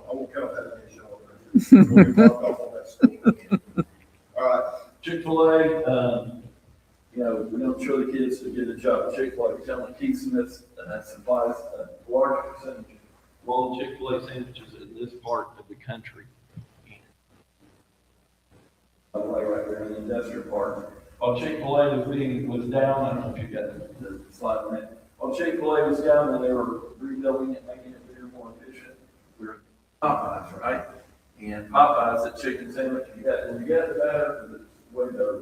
I won't count that in the show. We'll talk off on that stuff. All right. Chick-fil-A, you know, we don't show the kids to get a job at Chick-fil-A. We're telling Keith Smith supplies a large percentage of all the Chick-fil-A sandwiches in this part of the country. by the way, right there in the industrial park. While Chick-fil-A was down, I don't know if you got the slide on that. While Chick-fil-A was down and they were rebuilding it, making it bigger, more efficient, we were Popeyes, right? And Popeyes, that chicken sandwich, when you got the batter, it's way better.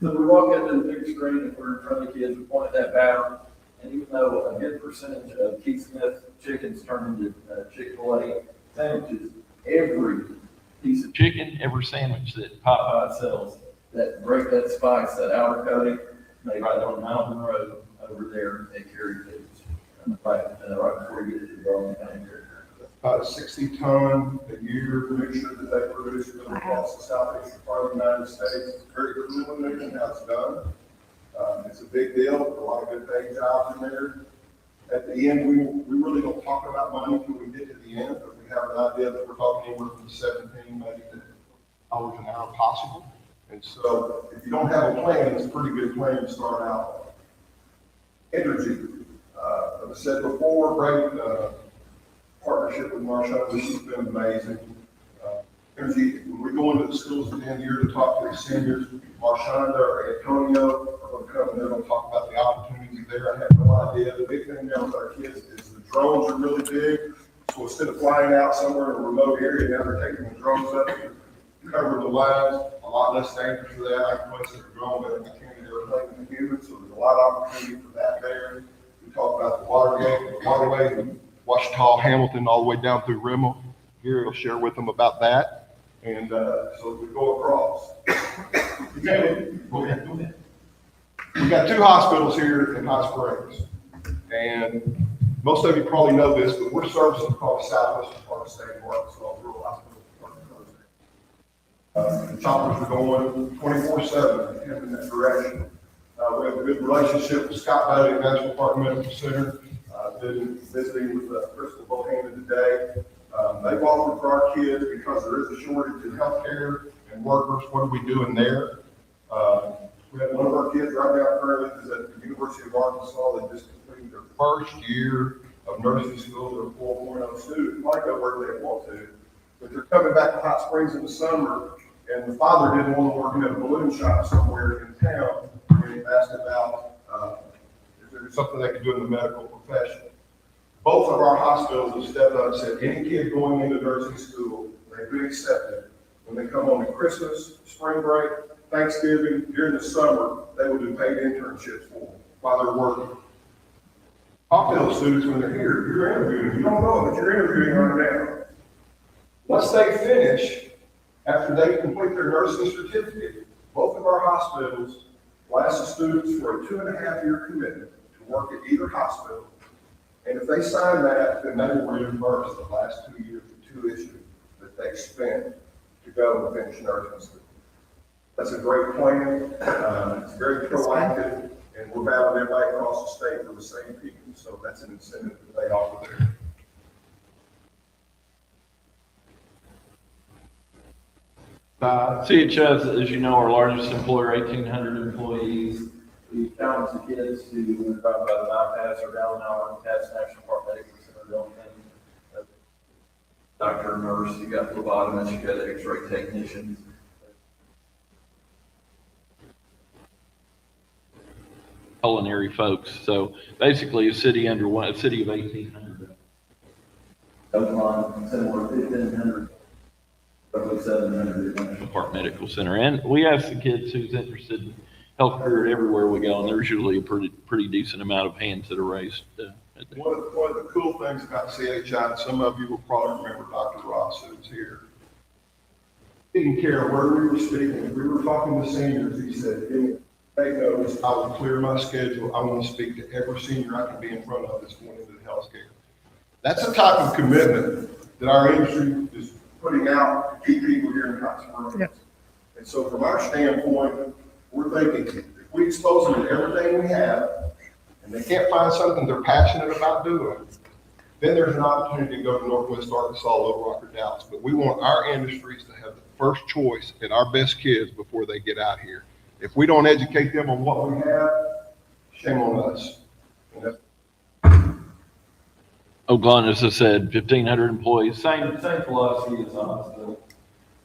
So we walk into the big screen and we're in front of the kids, we point at that batter, and even though a good percentage of Keith Smith chickens turn into Chick-fil-A sandwiches, every piece of chicken, every sandwich that Popeye sells, that break that spice, that outer coating, made right on Mountain Road over there at Cary Foods, right before you get to the Garland County Fair. About a 60-ton a year mixture that they produce across the southeastern part of the United States. It's very preliminary in how it's done. It's a big deal. A lot of good paying jobs in there. At the end, we really don't talk about money until we get to the end, but we have an idea that we're talking anywhere from 17, maybe $50 an hour possible. And so if you don't have a plan, it's a pretty good plan to start out. Energy. As I said before, great partnership with Marshawn, which has been amazing. Energy, when we go into the schools at the end of the year to talk to the seniors, Marshawn or Antonio are going to come and they're going to talk about the opportunities there. I have no idea. The big thing now with our kids is the drones are really big. So instead of flying out somewhere in a remote area, now they're taking the drones up to cover the lines. A lot less danger for that. I can place a drone, but I can't get airplane than humans. So there's a lot of opportunity for that there. We talk about the Watergate, the waterway, and Washita, Hamilton, all the way down through Rimmel. Gary will share with them about that. And so we go across. We got two hospitals here in Hot Springs. And most of you probably know this, but we're servicing called Southwestern part of the state of Arkansas, rural hospital. The choppers are going 24/7 in that direction. We have a good relationship with Scott Bailey at National Park Medical Center. Been visiting with Crystal Bohannon today. They've offered for our kids, because there is a shortage in healthcare and workers. What are we doing there? We have one of our kids right now currently is at the University of Arkansas. They just completed their first year of nursing school. They're 4.0 students. Might go where they want to, but they're coming back to Hot Springs in the summer. And the father didn't want to work in a balloon shop somewhere in town. And he asked about if there's something they could do in the medical profession. Both of our hospitals have stepped up and said, any kid going into nursing school, they've been accepted. When they come home at Christmas, spring break, Thanksgiving, during the summer, they will do paid internships for them while they're working. Talk to those students when they're here. You're interviewing. You don't know it, but you're interviewing right now. Once they finish, after they complete their nursing certificate, both of our hospitals will ask the students for a 2.5-year commitment to work at either hospital. And if they sign that, then they will reimburse the last 2 years of tuition that they spent to go and finish nursing school. That's a great plan. It's very proactive, and we're battling everybody across the state for the same people. So that's an incentive that they offer there. CHS, as you know, our largest employer, 1,800 employees. We challenge the kids to, when we're talking about the bypass or down an hour and pass National Park Medical Center, don't think doctor and nurse, you got phlebotomists, you got x-ray technicians. Culinary folks. So basically a city of 1,800. Oakland, similar 1,500, roughly 700. Park Medical Center. And we ask the kids who's interested in healthcare everywhere we go, and there's usually a pretty decent amount of hands that are raised. One of the cool things about CHI, and some of you will probably remember Dr. Ross, who was here. He didn't care where we were speaking. If we were talking to seniors, he said, take notice, I will clear my schedule. I want to speak to every senior I can be in front of that's going into the healthcare. That's the type of commitment that our industry is putting out to keep people here in Hot Springs. Yep. And so from our standpoint, we're thinking, if we expose them to everything we have, and they can't find something they're passionate about doing, then there's an opportunity to go to Northwest Arkansas, Little Rock, or Dallas. But we want our industries to have the first choice and our best kids before they get out here. If we don't educate them on what we have, shame on us. Oakland, as I said, 1,500 employees. Same philosophy as hospital.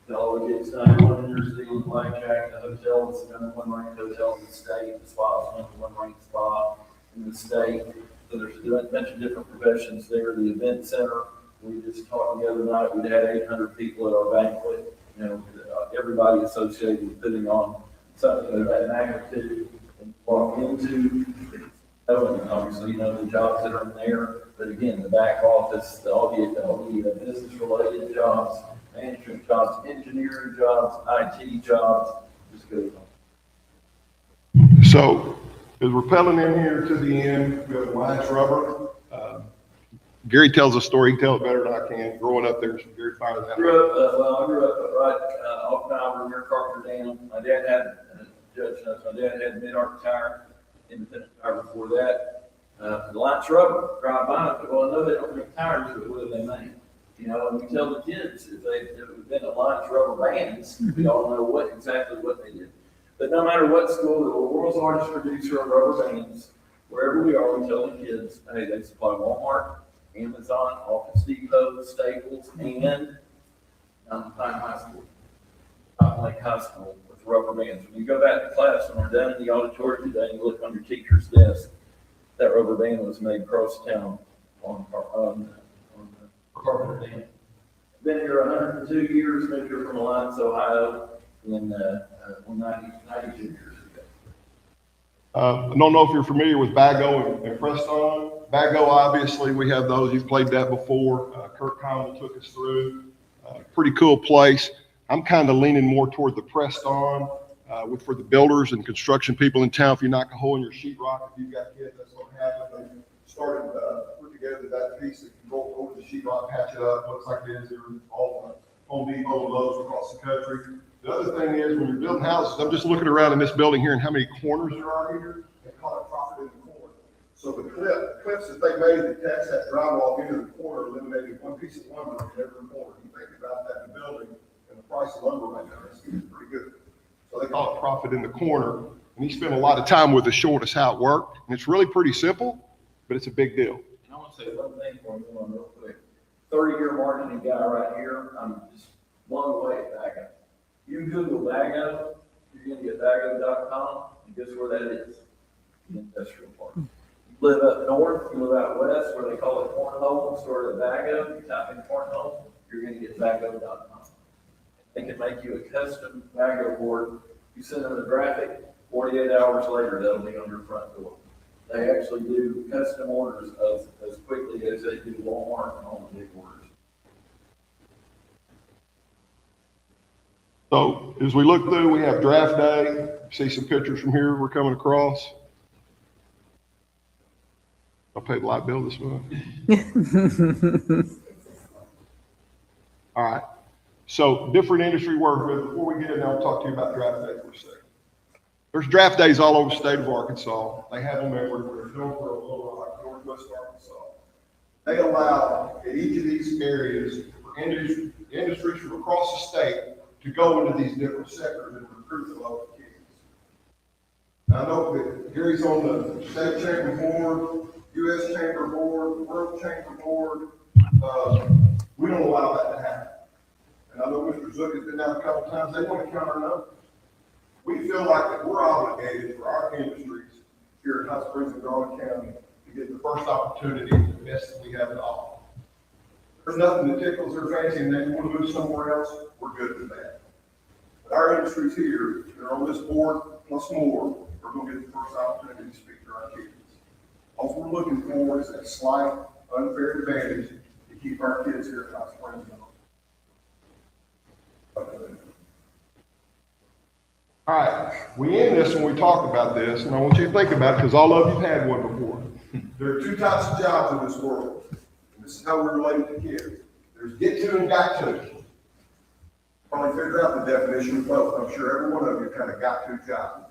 It all gets done. One university in Blackjack, the hotel is the number one ranked hotel in the state. The spa is the number one ranked spa in the state. So there's a bunch of different professions there. The event center, we just talked the other night, we had 800 people at our banquet. You know, everybody associated with putting on something of that magnitude and walk into. And obviously, you know, the jobs that are in there. But again, the back office, all the business related jobs, management jobs, engineering jobs, IT jobs, just goes on. So as we're pedaling in here to the end, we have Alliance Rubber. Gary tells a story, he can tell it better than I can. Growing up there, Gary fired that. I grew up right off Niagara near Carpenter Dam. My dad had, Judge knows, my dad had mid-arc tire, independent tire before that. The Alliance Rubber, drive by, well, I know they don't make tires, but what do they make? You know, and we tell the kids if it had been Alliance Rubber bands, we all know exactly what they did. But no matter what school, the world's largest producer of rubber bands, wherever we are, we tell the kids, hey, they supply Walmart, Amazon, Office Depot, Staples, and Mountain Pine High School, Mountain Lake High School with rubber bands. When you go back to class, when we're done in the auditorium today, and you look on your teacher's desk, that rubber band was made across town on Carpenter Dam. Been here 102 years, moved here from Alliance, Ohio, in 92 years ago. I don't know if you're familiar with Bago and Preston. Bago, obviously, we have those. You've played that before. Kurt Conwell took us through. Pretty cool place. I'm kind of leaning more toward the Preston for the builders and construction people in town. If you knock a hole in your sheetrock, if you've got kids, that's what happened. They started put together that piece that can go over the sheetrock, patch it up. Looks like it is here all Home Depot and Lowe's across the country. The other thing is when you're building houses, I'm just looking around in this building here and how many corners there are here. They call it profit in the corner. So the clips that they made that attach that drywall into the corner eliminated one piece of lumber in every corner. You think about that in the building and the price of lumber right now, it's pretty good. So they call it profit in the corner. And he spent a lot of time with us showing us how it worked. And it's really pretty simple, but it's a big deal. And I want to say one thing for you real quick. 30-year marketing guy right here. I'm just blown away at Bago. You Google Bago, you're going to get Bago.com, and guess where that is? The industrial park. You live up north, you live out west, where they call it cornhole, store at Bago. You type in cornhole, you're going to get Bago.com. They can make you a custom Bago board. You send them the graphic, 48 hours later, that'll be on your front door. They actually do custom orders as quickly as they do Walmart and all the big orders. So as we look through, we have draft day. See some pictures from here we're coming across. I'll pay the light bill this month. All right. So different industry work, but before we get in there, I'll talk to you about draft day for a second. There's draft days all over the state of Arkansas. They have them everywhere. There's no for a little like Northwest Arkansas. They allow in each of these areas for industries from across the state to go into these different sectors and recruit the local kids. Now, I know that Gary's on the state chamber board, U.S. chamber board, world chamber board. We don't allow that to happen. And I know Mr. Zook has been down a couple times, they want to count our numbers. We feel like that we're obligated for our industries here in Hot Springs and Garland County to get the first opportunity, the best that we have to offer. There's nothing that tickles their fancy and they want to move somewhere else, we're good with that. But our industries here, that are on this board, plus more, we're going to get the first opportunity to speak to our kids. All we're looking for is a slight unfair advantage to keep our kids here at Hot Springs. All right, we end this when we talk about this, and I want you to think about it because all of you have had one before. There are two types of jobs in this world, and this is how we relate to kids. There's get to and got to. Probably figure out the definition of both. I'm sure every one of you kind of got to job.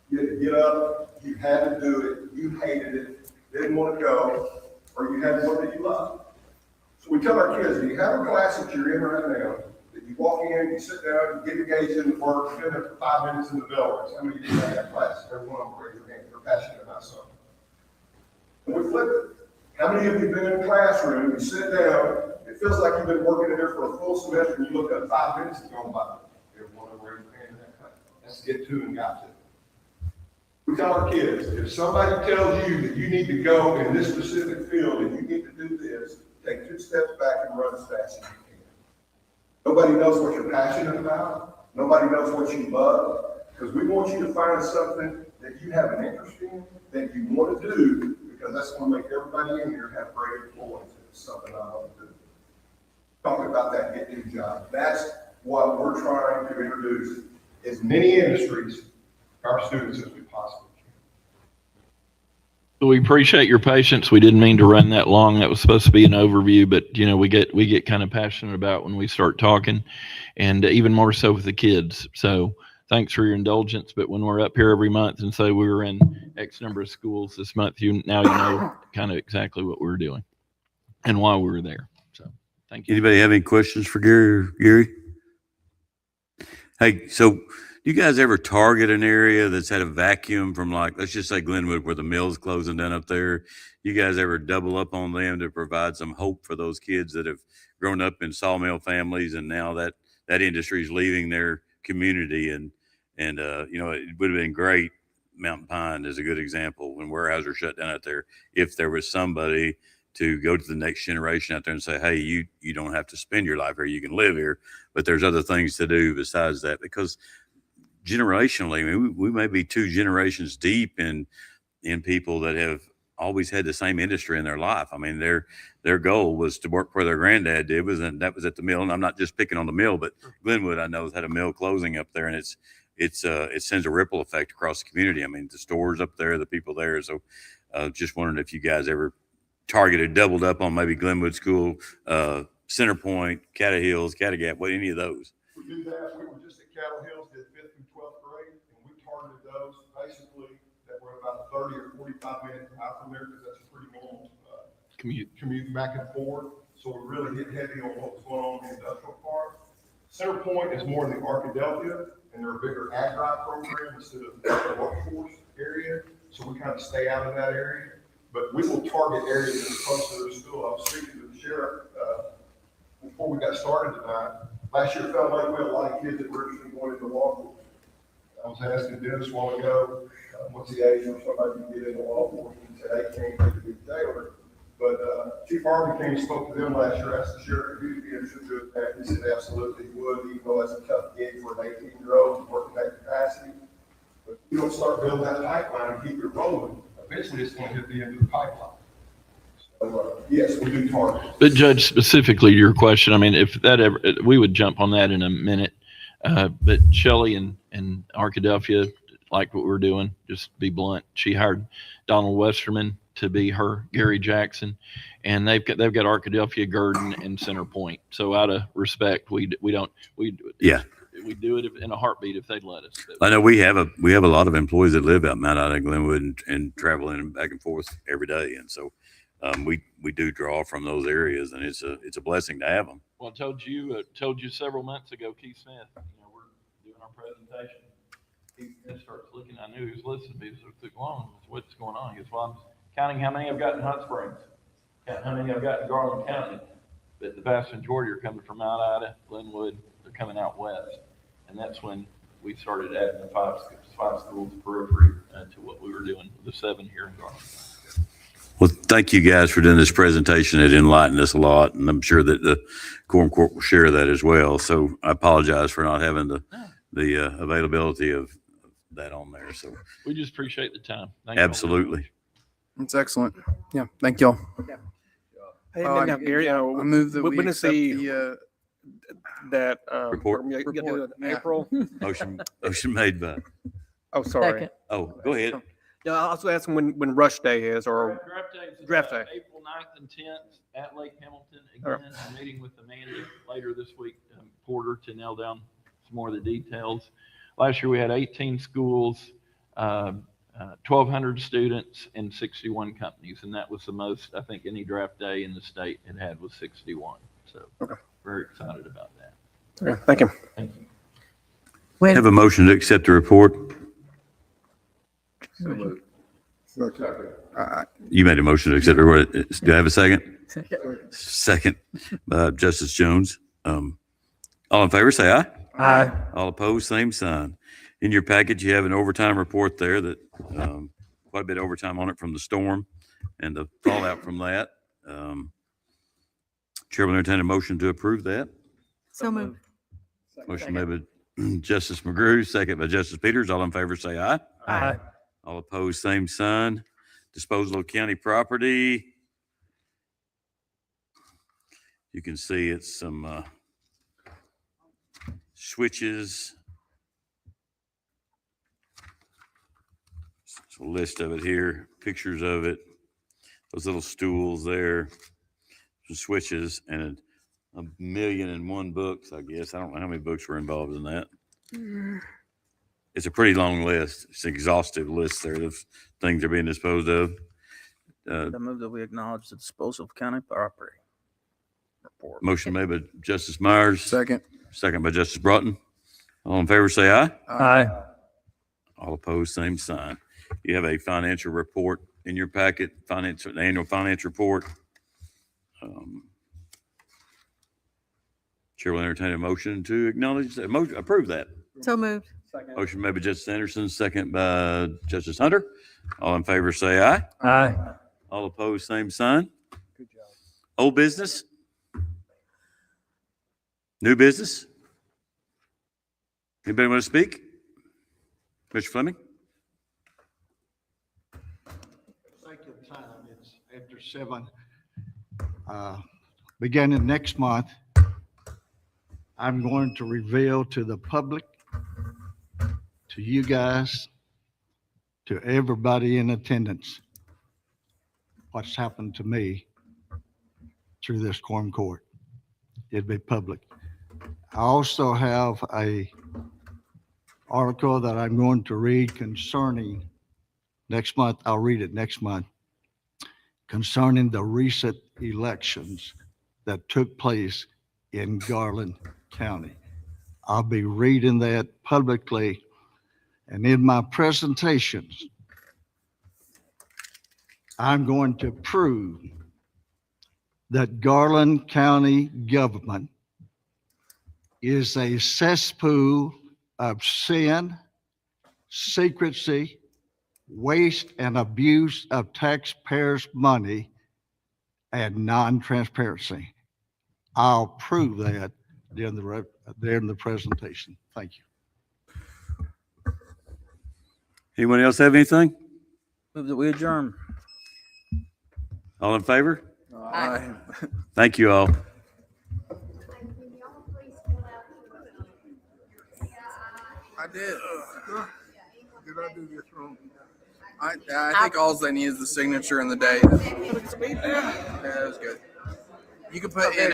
You had to get up, you had to do it, you hated it, didn't want to go, or you had one that you loved. So we tell our kids, do you have a class that you're in right now? That you walk in, you sit down, you get engaged in the work, spend there for 5 minutes in the bell rings. How many of you have that class? Everyone will raise their hand. They're passionate about something. And we flip it. How many of you have been in a classroom, you sit down, it feels like you've been working in there for a full semester, and you look up 5 minutes and go by. Everyone will raise their hand in that class. That's get to and got to. We tell our kids, if somebody tells you that you need to go in this specific field and you need to do this, take 2 steps back and run as fast as you can. Nobody knows what you're passionate about. Nobody knows what you love. Because we want you to find something that you have an interest in, that you want to do, because that's going to make everybody in here have great employees. It's something I love to do. Talking about that get new job. That's what we're trying to introduce as many industries to our students as we possibly can. So we appreciate your patience. We didn't mean to run that long. That was supposed to be an overview, but you know, we get kind of passionate about when we start talking, and even more so with the kids. So thanks for your indulgence. But when we're up here every month and say we were in X number of schools this month, you know kind of exactly what we were doing and why we were there. So thank you. Anybody have any questions for Gary? Hey, so you guys ever target an area that's had a vacuum from, like, let's just say Glenwood, where the mill's closing down up there? You guys ever double up on them to provide some hope for those kids that have grown up in sawmill families and now that industry is leaving their community? And you know, it would have been great. Mountain Pine is a good example when warehouses shut down out there. If there was somebody to go to the next generation out there and say, hey, you don't have to spend your life here. You can live here, but there's other things to do besides that. Because generationally, I mean, we may be 2 generations deep in people that have always had the same industry in their life. I mean, their goal was to work where their granddad did, and that was at the mill. And I'm not just picking on the mill, but Glenwood, I know, has had a mill closing up there, and it sends a ripple effect across the community. I mean, the stores up there, the people there. So just wondering if you guys ever targeted, doubled up on maybe Glenwood School, Center Point, Cattle Hills, Catagap, any of those. We do that. We were just at Cattle Hills, did 5th through 12th grade, and we targeted those basically that were about 30 or 45 minutes out from there, because that's a pretty normal commute back and forth. So we really hit heavy on what was going on in the industrial park. Center Point is more in the Arkadelphia, and they're a bigger ag drive program instead of the workforce area. So we kind of stay out of that area. But we will target areas that are close to their school. I was speaking to the sheriff before we got started tonight. Last year felt like we had a lot of kids that were interested in going into law enforcement. I was asking Dennis a while ago, what's the age when somebody can get into law enforcement? He said 18 to be a jailer. But Chief Harvey came and spoke to them last year, asked the sheriff if he'd be interested in doing that. He said absolutely he would, even though that's a tough gig for an 18-year-old to work in that capacity. But if you don't start building that pipeline and keep it rolling, eventually it's going to hit the end of the pipeline. So, yes, we do target. But Judge, specifically to your question, I mean, if that ever, we would jump on that in a minute. But Shelley and Arkadelphia, like what we're doing, just be blunt. She hired Donald Westerman to be her Gary Jackson, and they've got Arkadelphia, Gurdon, and Center Point. So out of respect, we do it in a heartbeat if they'd let us. I know we have a lot of employees that live out of Glenwood and travel in back and forth every day, and so we do draw from those areas, and it's a blessing to have them. Well, I told you several months ago, Keith Smith, we're doing our presentation. Keith Smith starts looking. I knew he was listening to me, so it took long. What's going on? He goes, well, I'm counting how many I've got in Hot Springs, counting how many I've got in Garland County. but the vast majority are coming from Mount Ida, Glenwood, they're coming out west. And that's when we started adding the five schools periphery to what we were doing with the 7 here in Garland. Well, thank you guys for doing this presentation. It enlightened us a lot, and I'm sure that the Quorum Court will share that as well. So I apologize for not having the availability of that on there. So We just appreciate the time. Thank you all. absolutely. It's excellent. Yeah, thank y'all. Hey, now, Gary, I move that we when is accept the, that, Report. you gotta do it in Yeah. April? Motion made by, Oh, sorry. Second. oh, go ahead. Yeah, I was asking when Rush Day is, or, Draft Day. April 9th and 10th at Lake Hamilton. All right. Again, I'm meeting with Amanda later this week, Porter, to nail down some more of the details. Last year, we had 18 schools, 1,200 students, and 61 companies. And that was the most, I think, any draft day in the state had was 61. So very excited about that. Okay, thank you. Thank you. When, Have a motion to accept the report. You made a motion to accept the report. Do I have a second? Second, Justice Jones. All in favor, say aye. Aye. All opposed, same sign. In your package, you have an overtime report there that, quite a bit of overtime on it from the storm and the fallout from that. Chair will entertain a motion to approve that. So moved. Motion made by Justice McGrew, second by Justice Peters. All in favor, say aye. Aye. All opposed, same sign. Disposal of county property. You can see it's some switches. It's a list of it here, pictures of it, those little stools there, some switches, and 1,000,001 books, I guess. I don't know how many books were involved in that. It's a pretty long list. It's an exhaustive list there of things that are being disposed of. I move that we acknowledge the disposal of county property report. Motion made by Justice Myers, Second. second by Justice Broughton. All in favor, say aye. Aye. All opposed, same sign. You have a financial report in your packet, the annual finance report. Chair will entertain a motion to acknowledge that, approve that. So moved. Motion made by Justice Anderson, second by Justice Hunter. All in favor, say aye. Aye. All opposed, same sign. Old business? New business? Anybody want to speak? Mr. Fleming? Sake of time, it's after 7. Beginning next month, I'm going to reveal to the public, to you guys, to everybody in attendance, what's happened to me through this Quorum Court. It'll be public. I also have a article that I'm going to read concerning next month. I'll read it next month, concerning the recent elections that took place in Garland County. I'll be reading that publicly, and in my presentations, I'm going to prove that Garland County government is a cesspool of sin, secrecy, waste, and abuse of taxpayers' money, and non-transparency. I'll prove that during the presentation. Thank you. Anyone else have anything? Move that we adjourn. All in favor? Aye. Thank you all. I did. Did I do this wrong? I think all they need is the signature and the date. Yeah, that was good. You can put in